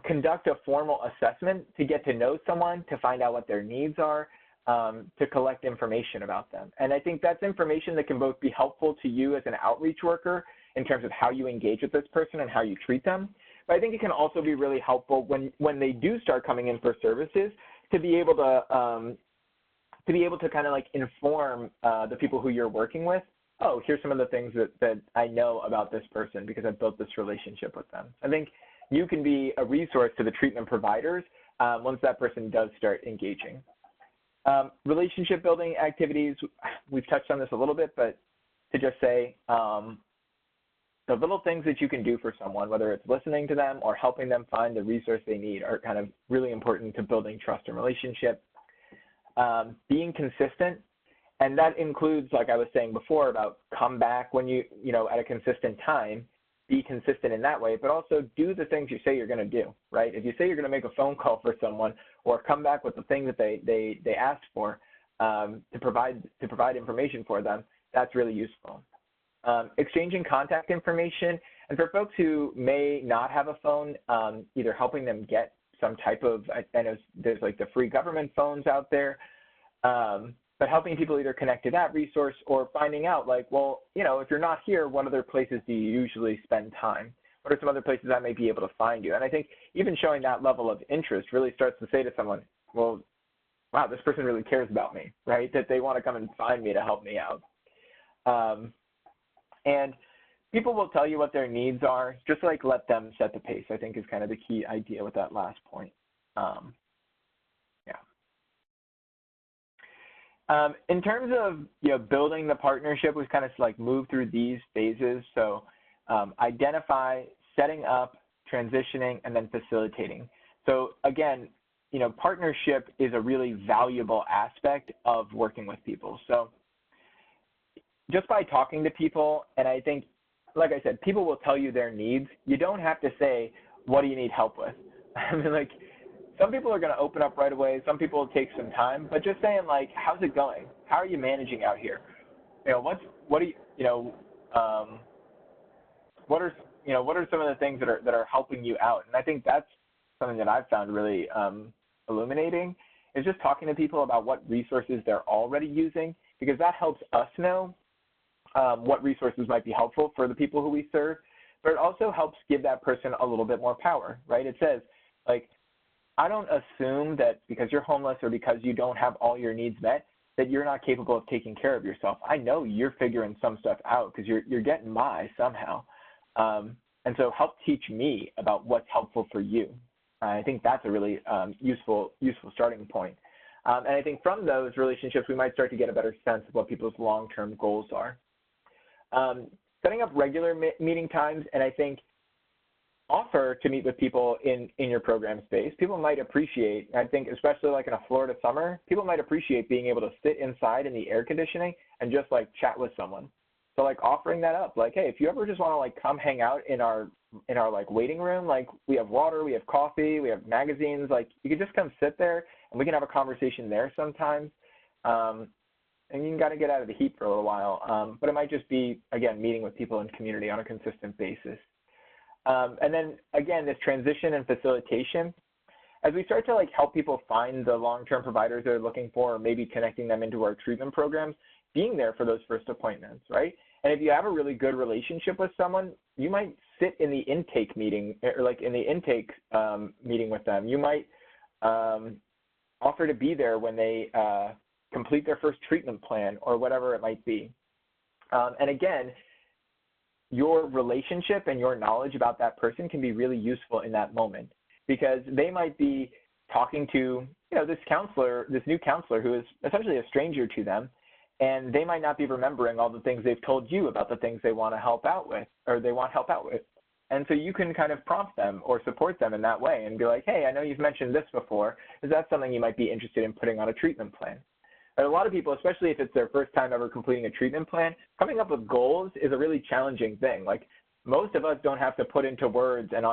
conduct a formal assessment to get to know someone, to find out what their needs are, to collect information about them. And I think that's information that can both be helpful to you as an outreach worker in terms of how you engage with this person and how you treat them. But I think it can also be really helpful when they do start coming in for services to be able to kind of like inform the people who you're working with. Oh, here's some of the things that I know about this person because I've built this relationship with them. I think you can be a resource to the treatment providers once that person does start engaging. Relationship building activities, we've touched on this a little bit, but to just say the little things that you can do for someone, whether it's listening to them or helping them find the resource they need, are kind of really important to building trust and relationship. Being consistent, and that includes, like I was saying before, about come back when you know, at a consistent time, be consistent in that way, but also do the things you say you're going to do, right? If you say you're going to make a phone call for someone or come back with the thing that they asked for to provide information for them, that's really useful. Exchanging contact information, and for folks who may not have a phone, either helping them get some type of, I know there's like the free government phones out there, but helping people either connect to that resource or finding out like, well, you know, if you're not here, what other places do you usually spend time? What are some other places I may be able to find you? And I think even showing that level of interest really starts to say to someone, well, wow, this person really cares about me, right? That they want to come and find me to help me out. And people will tell you what their needs are, just like let them set the pace, I think is kind of the key idea with that last point. In terms of building the partnership, we've kind of like moved through these phases. So identify, setting up, transitioning, and then facilitating. So again, partnership is a really valuable aspect of working with people. So just by talking to people, and I think, like I said, people will tell you their needs. You don't have to say, what do you need help with? I mean, like, some people are going to open up right away. Some people will take some time, but just saying, like, how's it going? How are you managing out here? What are some of the things that are helping you out? And I think that's something that I've found really illuminating, is just talking to people about what resources they're already using, because that helps us know what resources might be helpful for the people who we serve, but it also helps give that person a little bit more power, right? It says, like, I don't assume that because you're homeless or because you don't have all your needs met, that you're not capable of taking care of yourself. I know you're figuring some stuff out because you're getting by somehow. And so help teach me about what's helpful for you. I think that's a really useful starting point. And I think from those relationships, we might start to get a better sense of what people's long-term goals are. Setting up regular meeting times, and I think offer to meet with people in your program space. People might appreciate, I think especially like in a Florida summer, people might appreciate being able to sit inside in the air conditioning and just like chat with someone. So like offering that up, like, hey, if you ever just want to like come hang out in our like waiting room, like we have water, we have coffee, we have magazines, like you can just come sit there and we can have a conversation there sometimes. And you can kind of get out of the heat for a little while. But it might just be, again, meeting with people in community on a consistent basis. And then, again, this transition and facilitation, as we start to like help people find the long-term providers they're looking for, or maybe connecting them into our treatment programs, being there for those first appointments, right? And if you have a really good relationship with someone, you might sit in the intake meeting, or like in the intake meeting with them. You might offer to be there when they complete their first treatment plan or whatever it might be. And again, your relationship and your knowledge about that person can be really useful in that moment, because they might be talking to, this counselor, this new counselor who is essentially a stranger to them, and they might not be remembering all the things they've told you about the things they want to help out with, or they want help out with. And so you can kind of prompt them or support them in that way and be like, hey, I know you've mentioned this before. Is that something you might be interested in putting on a treatment plan? And a lot of people, especially if it's their first time ever completing a treatment plan, coming up with goals is a really challenging thing. Like, most of us don't have to put into words and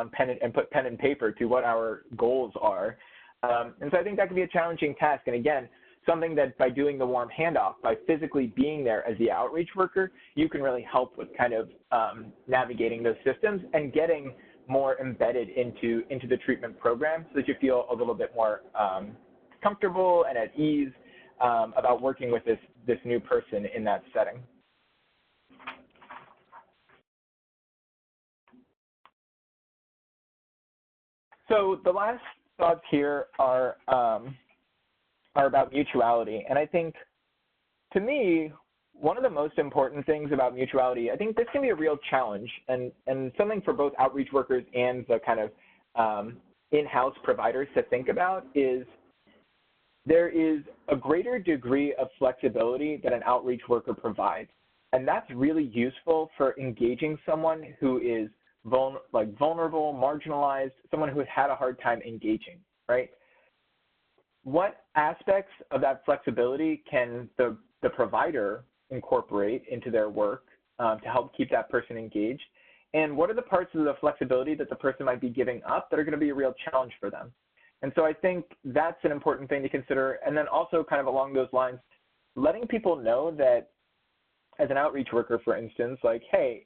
put pen and paper to what our goals are. And so I think that can be a challenging task. And again, something that by doing the warm handoff, by physically being there as the outreach worker, you can really help with kind of navigating those systems and getting more embedded into the treatment program, so that you feel a little bit more comfortable and at ease about working with this new person in that setting. So the last thoughts here are about mutuality. And I think, to me, one of the most important things about mutuality, I think this can be a real challenge and something for both outreach workers and the kind of in-house providers to think about, is there is a greater degree of flexibility that an outreach worker provides. And that's really useful for engaging someone who is vulnerable, marginalized, someone who has had a hard time engaging, right? What aspects of that flexibility can the provider incorporate into their work to help keep that person engaged? And what are the parts of the flexibility that the person might be giving up that are going to be a real challenge for them? And so I think that's an important thing to consider. And then also, kind of along those lines, letting people know that as an outreach worker, for instance, like, hey,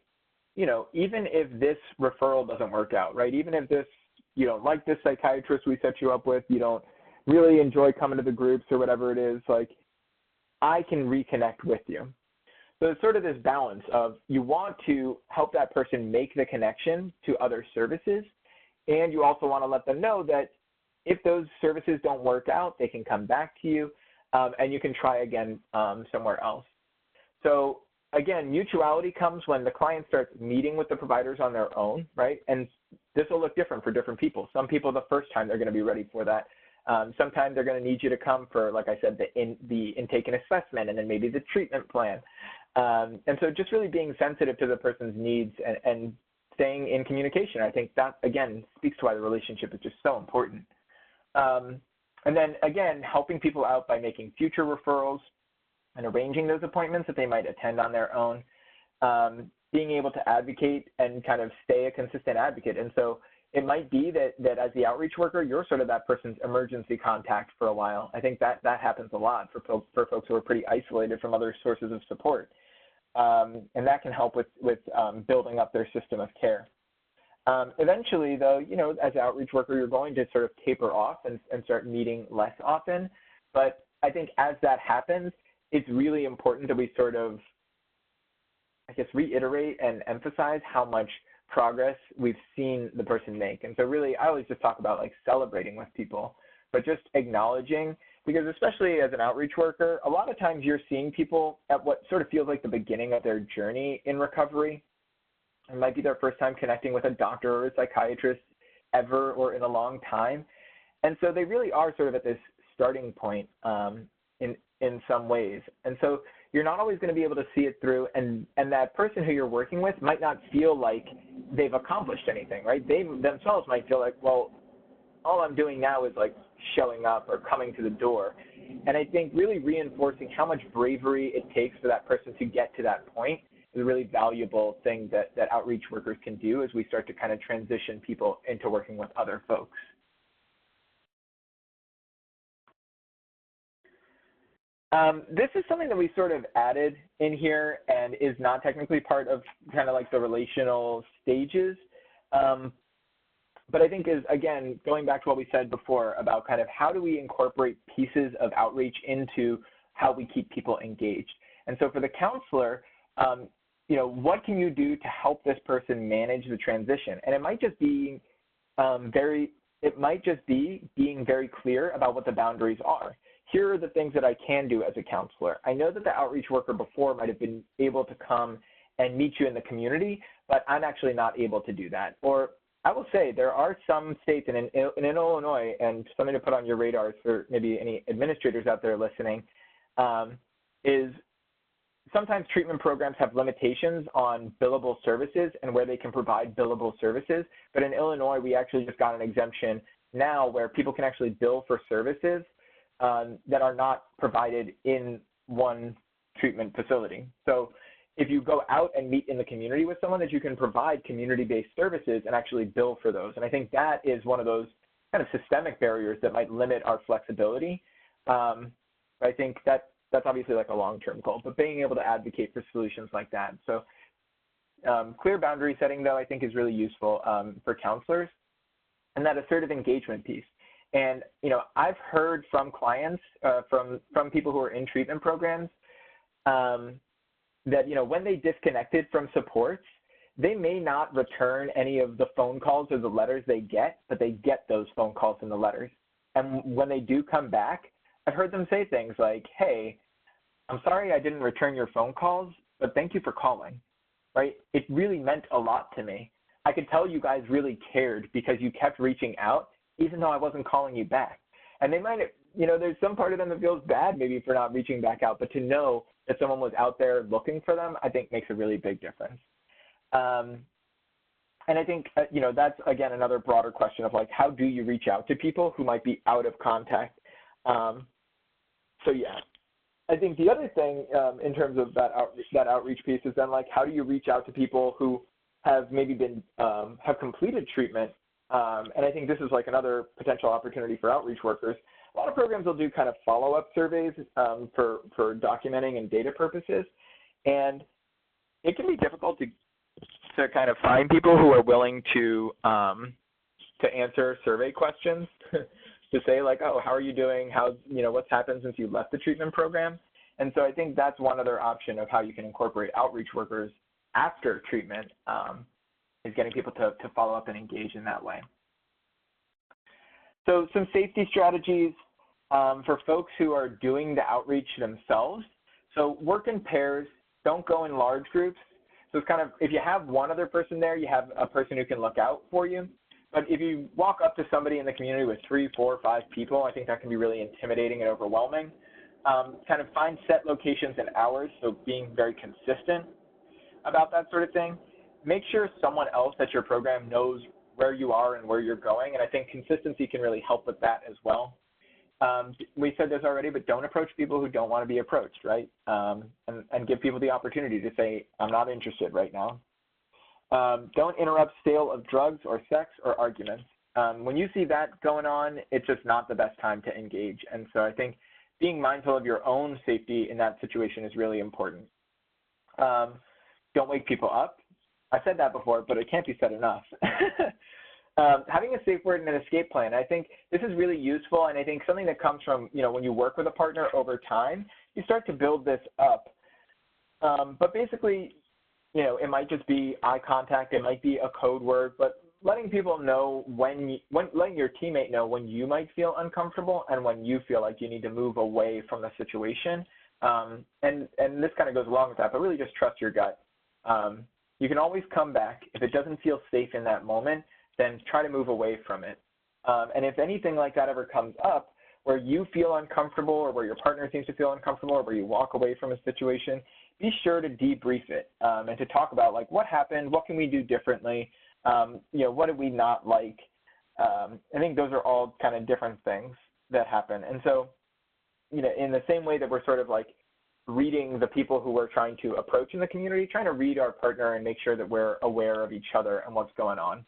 even if this referral doesn't work out, right? Even if you don't like this psychiatrist we set you up with, you don't really enjoy coming to the groups or whatever it is, like, I can reconnect with you. So it's sort of this balance of, you want to help that person make the connection to other services, and you also want to let them know that if those services don't work out, they can come back to you, and you can try again somewhere else. So again, mutuality comes when the client starts meeting with the providers on their own, right? And this will look different for different people. Some people, the first time, they're going to be ready for that. Sometimes they're going to need you to come for, like I said, the intake and assessment, and then maybe the treatment plan. And so just really being sensitive to the person's needs and staying in communication. I think that, again, speaks to why the relationship is just so important. And then, again, helping people out by making future referrals and arranging those appointments that they might attend on their own, being able to advocate and kind of stay a consistent advocate. And so it might be that as the outreach worker, you're sort of that person's emergency contact for a while. I think that happens a lot for folks who are pretty isolated from other sources of support. And that can help with building up their system of care. Eventually, though, you know, as an outreach worker, you're going to sort of taper off and start meeting less often. But I think as that happens, it's really important that we sort of, I guess, reiterate and emphasize how much progress we've seen the person make. And so really, I always just talk about like celebrating with people, but just acknowledging, because especially as an outreach worker, a lot of times you're seeing people at what sort of feels like the beginning of their journey in recovery. It might be their first time connecting with a doctor or a psychiatrist ever or in a long time. And so they really are sort of at this starting point in some ways. And so you're not always going to be able to see it through, and that person who you're working with might not feel like they've accomplished anything, right? They themselves might feel like, well, all I'm doing now is like showing up or coming to the door. And I think really reinforcing how much bravery it takes for that person to get to that point is a really valuable thing that outreach workers can do as we start to kind of transition people into working with other folks. This is something that we sort of added in here and is not technically part of kind of like the relational stages. But I think is, again, going back to what we said before about kind of how do we incorporate pieces of outreach into how we keep people engaged. And so for the counselor, you know, what can you do to help this person manage the transition? And it might just be being very clear about what the boundaries are. Here are the things that I can do as a counselor. I know that the outreach worker before might have been able to come and meet you in the community, but I'm actually not able to do that. Or I will say there are some states, and in Illinois, and something to put on your radars for maybe any administrators out there listening, is sometimes treatment programs have limitations on billable services and where they can provide billable services. But in Illinois, we actually just got an exemption now where people can actually bill for services that are not provided in one treatment facility. So if you go out and meet in the community with someone, that you can provide community-based services and actually bill for those. And I think that is one of those kind of systemic barriers that might limit our flexibility. I think that's obviously like a long-term goal, but being able to advocate for solutions like that. So clear boundary setting, though, I think is really useful for counselors, and that assertive engagement piece. And, you know, I've heard from clients, from people who are in treatment programs, that, you know, when they disconnected from supports, they may not return any of the phone calls or the letters they get, but they get those phone calls and the letters. And when they do come back, I've heard them say things like, hey, I'm sorry I didn't return your phone calls, but thank you for calling, right? It really meant a lot to me. I could tell you guys really cared because you kept reaching out, even though I wasn't calling you back. And they might, you know, there's some part of them that feels bad maybe for not reaching back out, but to know that someone was out there looking for them, I think makes a really big difference. And I think, you know, that's, again, another broader question of like, how do you reach out to people who might be out of contact? So yeah, I think the other thing in terms of that outreach piece is then like, how do you reach out to people who have maybe been, have completed treatment? And I think this is like another potential opportunity for outreach workers. A lot of programs will do kind of follow-up surveys for documenting and data purposes. And it can be difficult to kind of find people who are willing to answer survey questions to say like, oh, how are you doing? How's, you know, what's happened since you left the treatment program? And so I think that's one other option of how you can incorporate outreach workers after treatment, is getting people to follow up and engage in that way. So some safety strategies for folks who are doing the outreach themselves. So work in pairs, don't go in large groups. So it's kind of, if you have one other person there, you have a person who can look out for you. But if you walk up to somebody in the community with 3, 4, 5 people, I think that can be really intimidating and overwhelming. Kind of find set locations and hours, so being very consistent about that sort of thing. Make sure someone else at your program knows where you are and where you're going, and I think consistency can really help with that as well. We said this already, but don't approach people who don't want to be approached, right? And give people the opportunity to say, I'm not interested right now. Don't interrupt sale of drugs or sex or arguments. When you see that going on, it's just not the best time to engage. And so I think being mindful of your own safety in that situation is really important. Don't wake people up. I said that before, but it can't be said enough. Having a safe word and an escape plan, I think this is really useful, and I think something that comes from, when you work with a partner over time, you start to build this up. But basically, it might just be eye contact, it might be a code word, but letting people know letting your teammate know when you might feel uncomfortable and when you feel like you need to move away from the situation. And this kind of goes along with that, but really just trust your gut. You can always come back. If it doesn't feel safe in that moment, then try to move away from it. And if anything like that ever comes up, where you feel uncomfortable or where your partner seems to feel uncomfortable or where you walk away from a situation, be sure to debrief it and to talk about, like, what happened, what can we do differently, what did we not like. I think those are all kind of different things that happen. And so, in the same way that we're sort of like reading the people who we're trying to approach in the community, trying to read our partner and make sure that we're aware of each other and what's going on.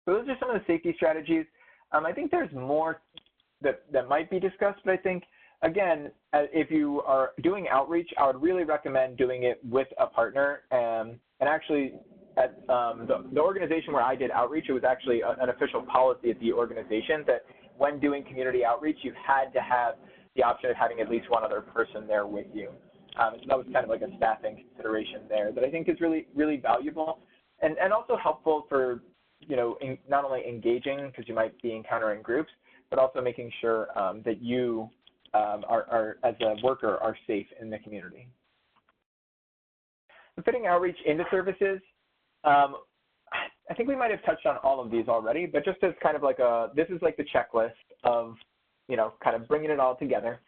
So those are some of the safety strategies. I think there's more that might be discussed, but I think, again, if you are doing outreach, I would really recommend doing it with a partner. And actually, at the organization where I did outreach, it was actually an official policy at the organization that when doing community outreach, you had to have the option of having at least one other person there with you. So that was kind of like a staffing consideration there that I think is really, really valuable and also helpful for, not only engaging, because you might be encountering groups, but also making sure that you are, as a worker, are safe in the community. Fitting outreach into services, I think we might have touched on all of these already, but just as kind of like this is like the checklist of, kind of bringing it all together.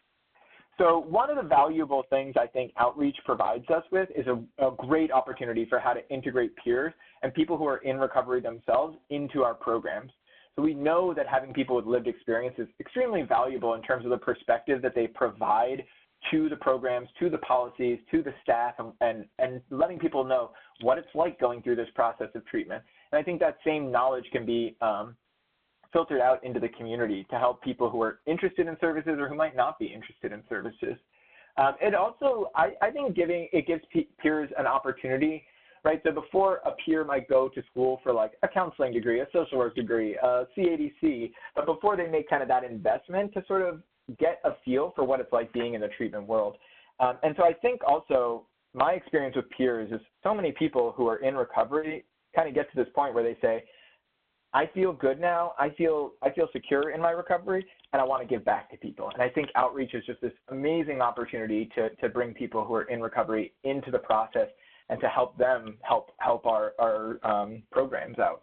So one of the valuable things I think outreach provides us with is a great opportunity for how to integrate peers and people who are in recovery themselves into our programs. So we know that having people with lived experience is extremely valuable in terms of the perspective that they provide to the programs, to the policies, to the staff, and letting people know what it's like going through this process of treatment. And I think that same knowledge can be filtered out into the community to help people who are interested in services or who might not be interested in services. It also, I think it gives peers an opportunity, right? So before a peer might go to school for like a counseling degree, a social work degree, a CADC, but before they make kind of that investment to sort of get a feel for what it's like being in the treatment world. And so I think also my experience with peers is so many people who are in recovery kind of get to this point where they say, I feel good now, I feel secure in my recovery, and I want to give back to people. And I think outreach is just this amazing opportunity to bring people who are in recovery into the process and to help them help our programs out.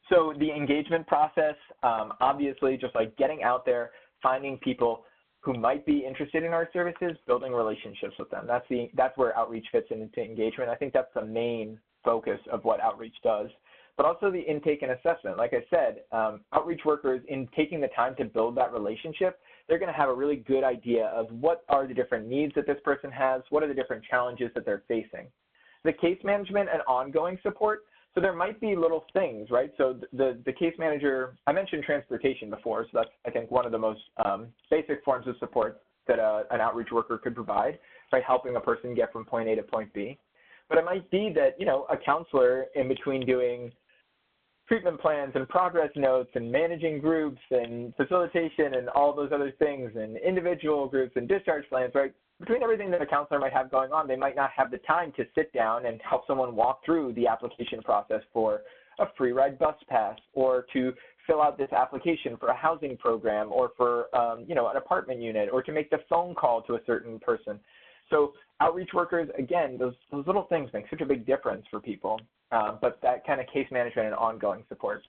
So the engagement process, obviously just like getting out there, finding people who might be interested in our services, building relationships with them. That's where outreach fits into engagement. I think that's the main focus of what outreach does. But also the intake and assessment. Like I said, outreach workers, in taking the time to build that relationship, they're going to have a really good idea of what are the different needs that this person has, what are the different challenges that they're facing. The case management and ongoing support, so there might be little things, right? So the case manager, I mentioned transportation before, so that's, I think, one of the most basic forms of support that an outreach worker could provide, by helping a person get from point A to point B. But it might be that, a counselor in between doing treatment plans and progress notes and managing groups and facilitation and all those other things and individual groups and discharge plans, right? Between everything that a counselor might have going on, they might not have the time to sit down and help someone walk through the application process for a free ride bus pass, or to fill out this application for a housing program, or for you know, an apartment unit, or to make the phone call to a certain person. So outreach workers, again, those little things make such a big difference for people, but that kind of case management and ongoing support.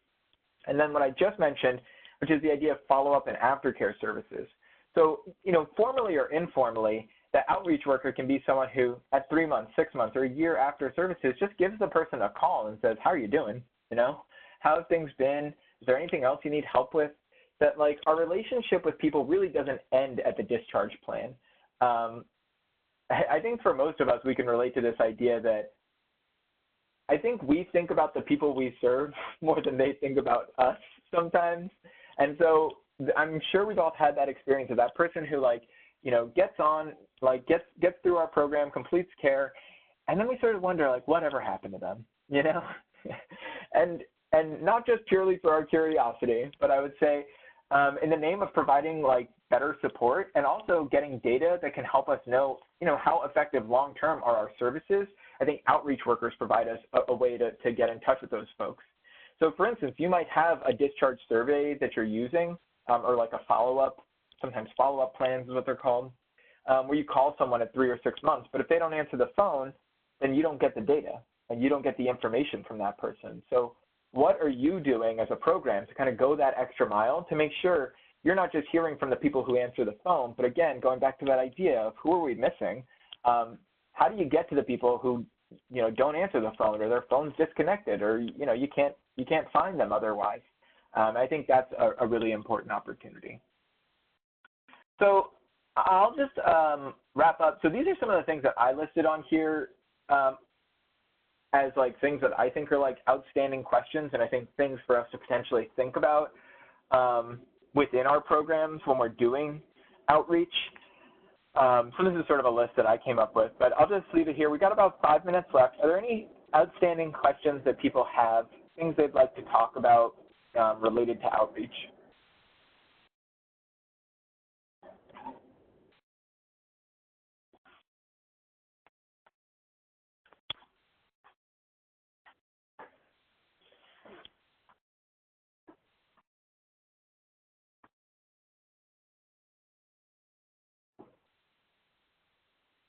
And then what I just mentioned, which is the idea of follow-up and aftercare services. So, you know, formally or informally, the outreach worker can be someone who at 3 months, 6 months, or a year after services just gives the person a call and says, how are you doing? You know, how have things been? Is there anything else you need help with? That, like, our relationship with people really doesn't end at the discharge plan. I think for most of us, we can relate to this idea that I think we think about the people we serve more than they think about us sometimes. And so I'm sure we've all had that experience of that person who, like, you know, gets on, like, gets through our program, completes care, and then we sort of wonder, like, whatever happened to them, you know? and not just purely for our curiosity, but I would say in the name of providing, like, better support and also getting data that can help us know, you know, how effective long-term are our services, I think outreach workers provide us a way to get in touch with those folks. So for instance, you might have a discharge survey that you're using, or like a follow-up, sometimes follow-up plans is what they're called, where you call someone at 3 or 6 months, but if they don't answer the phone, then you don't get the data and you don't get the information from that person. So what are you doing as a program to kind of go that extra mile to make sure you're not just hearing from the people who answer the phone, but again, going back to that idea of who are we missing, how do you get to the people who, you know, don't answer the phone, or their phone's disconnected, or, you know, you can't find them otherwise. I think that's a really important opportunity. So I'll just wrap up. So these are some of the things that I listed on here as like things that I think are like outstanding questions, and I think things for us to potentially think about within our programs when we're doing outreach. So this is sort of a list that I came up with, but I'll just leave it here. We got about 5 minutes left. Are there any outstanding questions that people have, things they'd like to talk about related to outreach?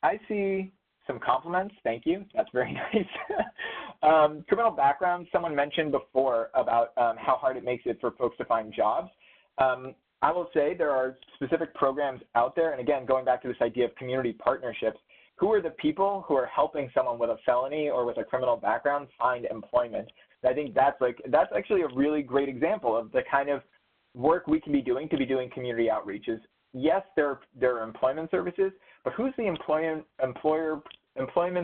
I see some compliments. Thank you. That's very nice. Criminal background, someone mentioned before about how hard it makes it for folks to find jobs. I will say there are specific programs out there, and again, going back to this idea of community partnerships, who are the people who are helping someone with a felony or with a criminal background find employment? And I think that's actually a really great example of the kind of work we can be doing to be doing community outreach. Is yes, there are employment services, but who's the employment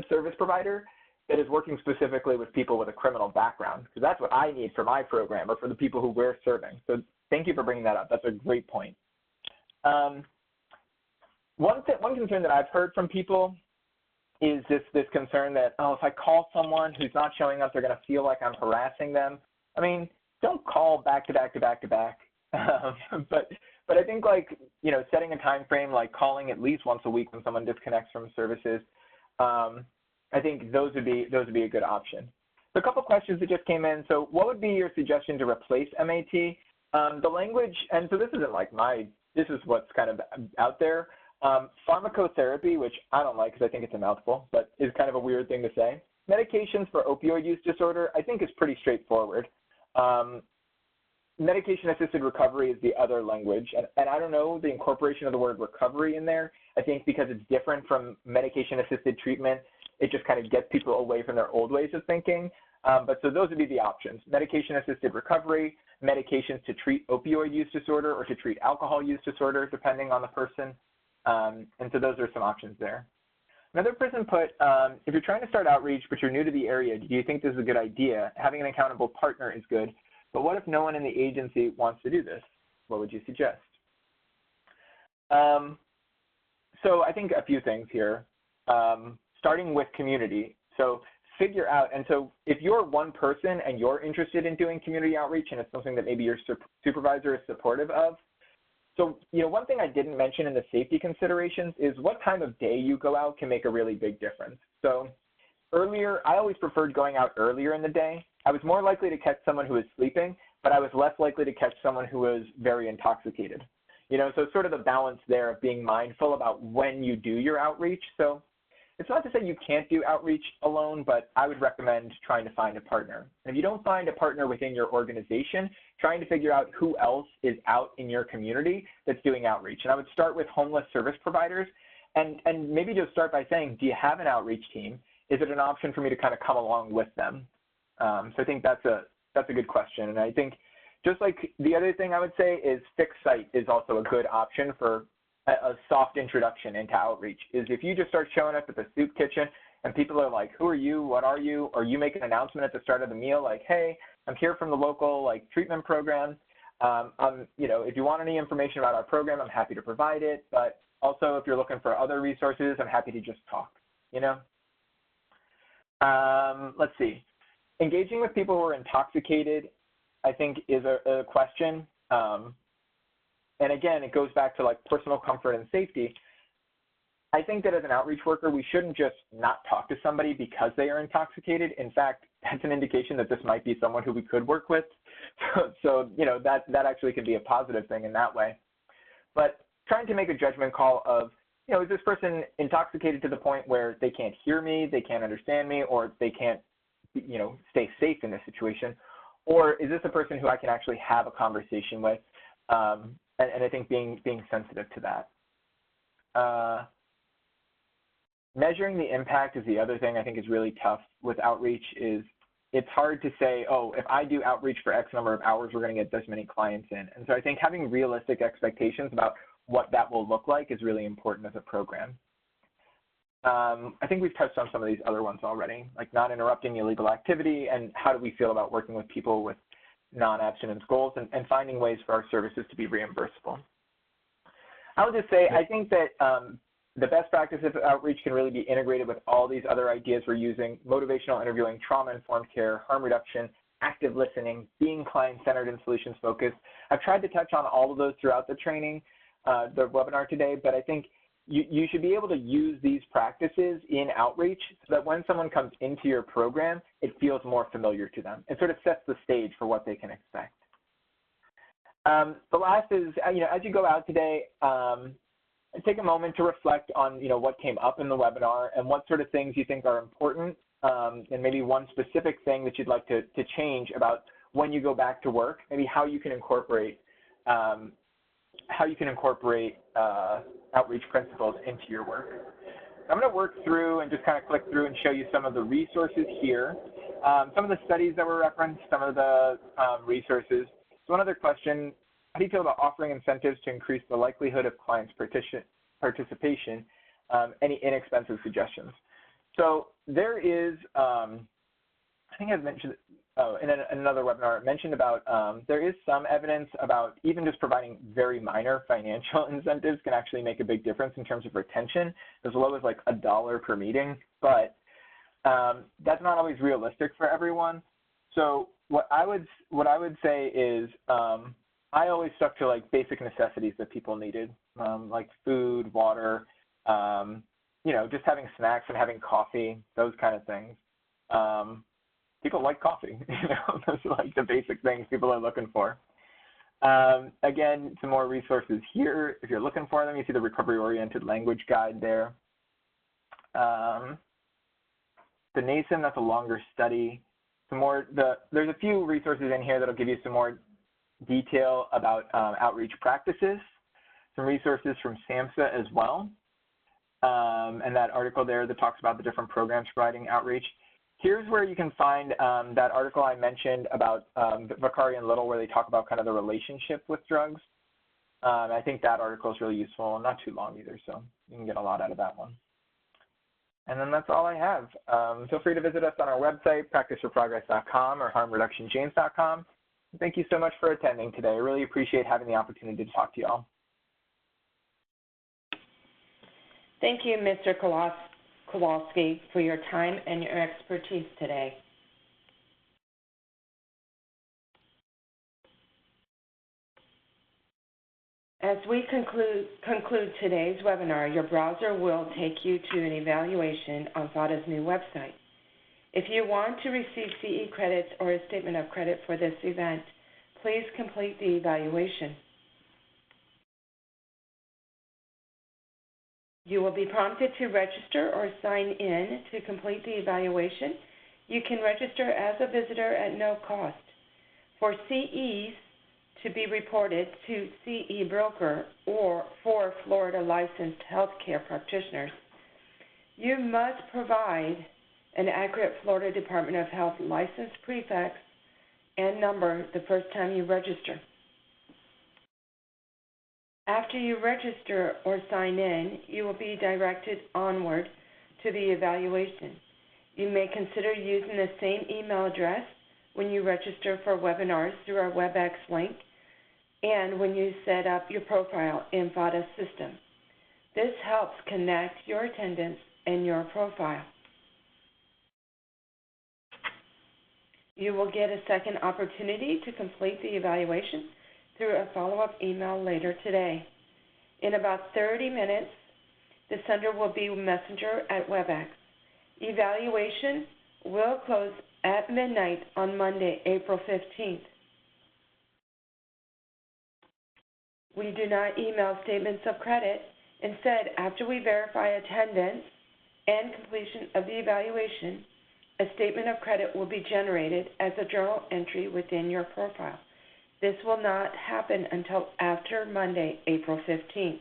service provider that is working specifically with people with a criminal background? Because that's what I need for my program or for the people who we're serving. So thank you for bringing that up. That's a great point. One concern that I've heard from people is this concern that, oh, if I call someone who's not showing up, they're going to feel like I'm harassing them. I mean, don't call back to back to back to back. But I think, like, you know, setting a time frame, like calling at least once a week when someone disconnects from services, I think those would be a good option. So a couple questions that just came in. So what would be your suggestion to replace MAT? The language, and so this isn't like this is what's kind of out there. Pharmacotherapy, which I don't like because I think it's a mouthful, but is kind of a weird thing to say. Medications for opioid use disorder, I think is pretty straightforward. Medication-assisted recovery is the other language, and I don't know the incorporation of the word recovery in there. I think because it's different from medication-assisted treatment, it just kind of gets people away from their old ways of thinking. But so those would be the options: medication-assisted recovery, medications to treat opioid use disorder or to treat alcohol use disorder, depending on the person. And so those are some options there. Another person put, if you're trying to start outreach but you're new to the area, do you think this is a good idea? Having an accountable partner is good, but what if no one in the agency wants to do this? What would you suggest? So I think a few things here, starting with community. So figure out, and so if you're one person and you're interested in doing community outreach and it's something that maybe your supervisor is supportive of, so, you know, one thing I didn't mention in the safety considerations is what time of day you go out can make a really big difference. So earlier, I always preferred going out earlier in the day. I was more likely to catch someone who was sleeping, but I was less likely to catch someone who was very intoxicated. You know, so sort of the balance there of being mindful about when you do your outreach. So it's not to say you can't do outreach alone, but I would recommend trying to find a partner. And if you don't find a partner within your organization, trying to figure out who else is out in your community that's doing outreach. And I would start with homeless service providers, and maybe just start by saying, do you have an outreach team? Is it an option for me to kind of come along with them? So I think that's a good question. And I think just like the other thing I would say is fixed site is also a good option for a soft introduction into outreach. Is if you just start showing up at the soup kitchen and people are like, who are you, what are you, or you make an announcement at the start of the meal like, hey, I'm here from the local like treatment program. You know, if you want any information about our program, I'm happy to provide it. But also if you're looking for other resources, I'm happy to just talk, you know. Let's see. Engaging with people who are intoxicated, I think, is a question. And again, it goes back to like personal comfort and safety. I think that as an outreach worker, we shouldn't just not talk to somebody because they are intoxicated. In fact, that's an indication that this might be someone who we could work with. So you know, that actually can be a positive thing in that way. But trying to make a judgment call of, you know, is this person intoxicated to the point where they can't hear me, they can't understand me, or they can't, you know, stay safe in this situation? Or is this a person who I can actually have a conversation with? And I think being sensitive to that. Measuring the impact is the other thing I think is really tough with outreach. Is it's hard to say, oh, if I do outreach for X number of hours, we're going to get this many clients in. And so I think having realistic expectations about what that will look like is really important as a program. I think we've touched on some of these other ones already, like not interrupting illegal activity and how do we feel about working with people with non-abstinence goals and finding ways for our services to be reimbursable. I would just say, I think that the best practice of outreach can really be integrated with all these other ideas we're using: motivational interviewing, trauma-informed care, harm reduction, active listening, being client-centered and solutions-focused. I've tried to touch on all of those throughout the training, the webinar today, but I think you should be able to use these practices in outreach so that when someone comes into your program, it feels more familiar to them. It sort of sets the stage for what they can expect. The last is, you know, as you go out today, take a moment to reflect on, you know, what came up in the webinar and what sort of things you think are important, and maybe one specific thing that you'd like to change about when you go back to work, maybe how you can incorporate outreach principles into your work. I'm going to work through and just kind of click through and show you some of the resources here, some of the studies that were referenced, some of the resources. So one other question: how do you feel about offering incentives to increase the likelihood of clients' participation? Any inexpensive suggestions? So there is, I think I've mentioned, in another webinar, I mentioned about there is some evidence about even just providing very minor financial incentives can actually make a big difference in terms of retention, as low as like $1 per meeting. But that's not always realistic for everyone. So what I would say is I always stuck to like basic necessities that people needed, like food, water, you know, just having snacks and having coffee, those kind of things. People like coffee, you know, those are like the basic things people are looking for. Again, some more resources here. If you're looking for them, you see the recovery-oriented language guide there. The NASM, that's a longer study. There's a few resources in here that'll give you some more detail about outreach practices, some resources from SAMHSA as well, and that article there that talks about the different programs providing outreach. Here's where you can find that article I mentioned about Vicari and Little, where they talk about kind of the relationship with drugs. I think that article is really useful and not too long either, so you can get a lot out of that one. And then that's all I have. Feel free to visit us on our website, practiceforprogress.com or harmreductionjames.com. Thank you so much for attending today. I really appreciate having the opportunity to talk to you all. Thank you, Mr. Kowalsky, for your time and your expertise today. As we conclude today's webinar, your browser will take you to an evaluation on VADA's new website. If you want to receive CE credits or a statement of credit for this event, please complete the evaluation. You will be prompted to register or sign in to complete the evaluation. You can register as a visitor at no cost. For CEs to be reported to CE broker or for Florida licensed healthcare practitioners, you must provide an accurate Florida Department of Health license prefix and number the first time you register. After you register or sign in, you will be directed onward to the evaluation. You may consider using the same email address when you register for webinars through our WebEx link and when you set up your profile in VADA system. This helps connect your attendance and your profile. You will get a second opportunity to complete the evaluation through a follow-up email later today. In about 30 minutes, the sender will be Messenger at WebEx. Evaluation will close at midnight on Monday, April 15th. We do not email statements of credit. Instead, after we verify attendance and completion of the evaluation, a statement of credit will be generated as a journal entry within your profile. This will not happen until after Monday, April 15th.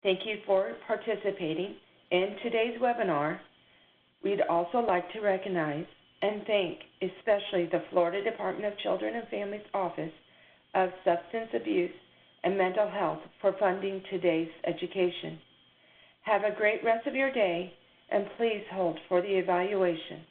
Thank you for participating in today's webinar. We'd also like to recognize and thank especially the Florida Department of Children and Families Office of Substance Abuse and Mental Health for funding today's education. Have a great rest of your day, and please hold for the evaluation.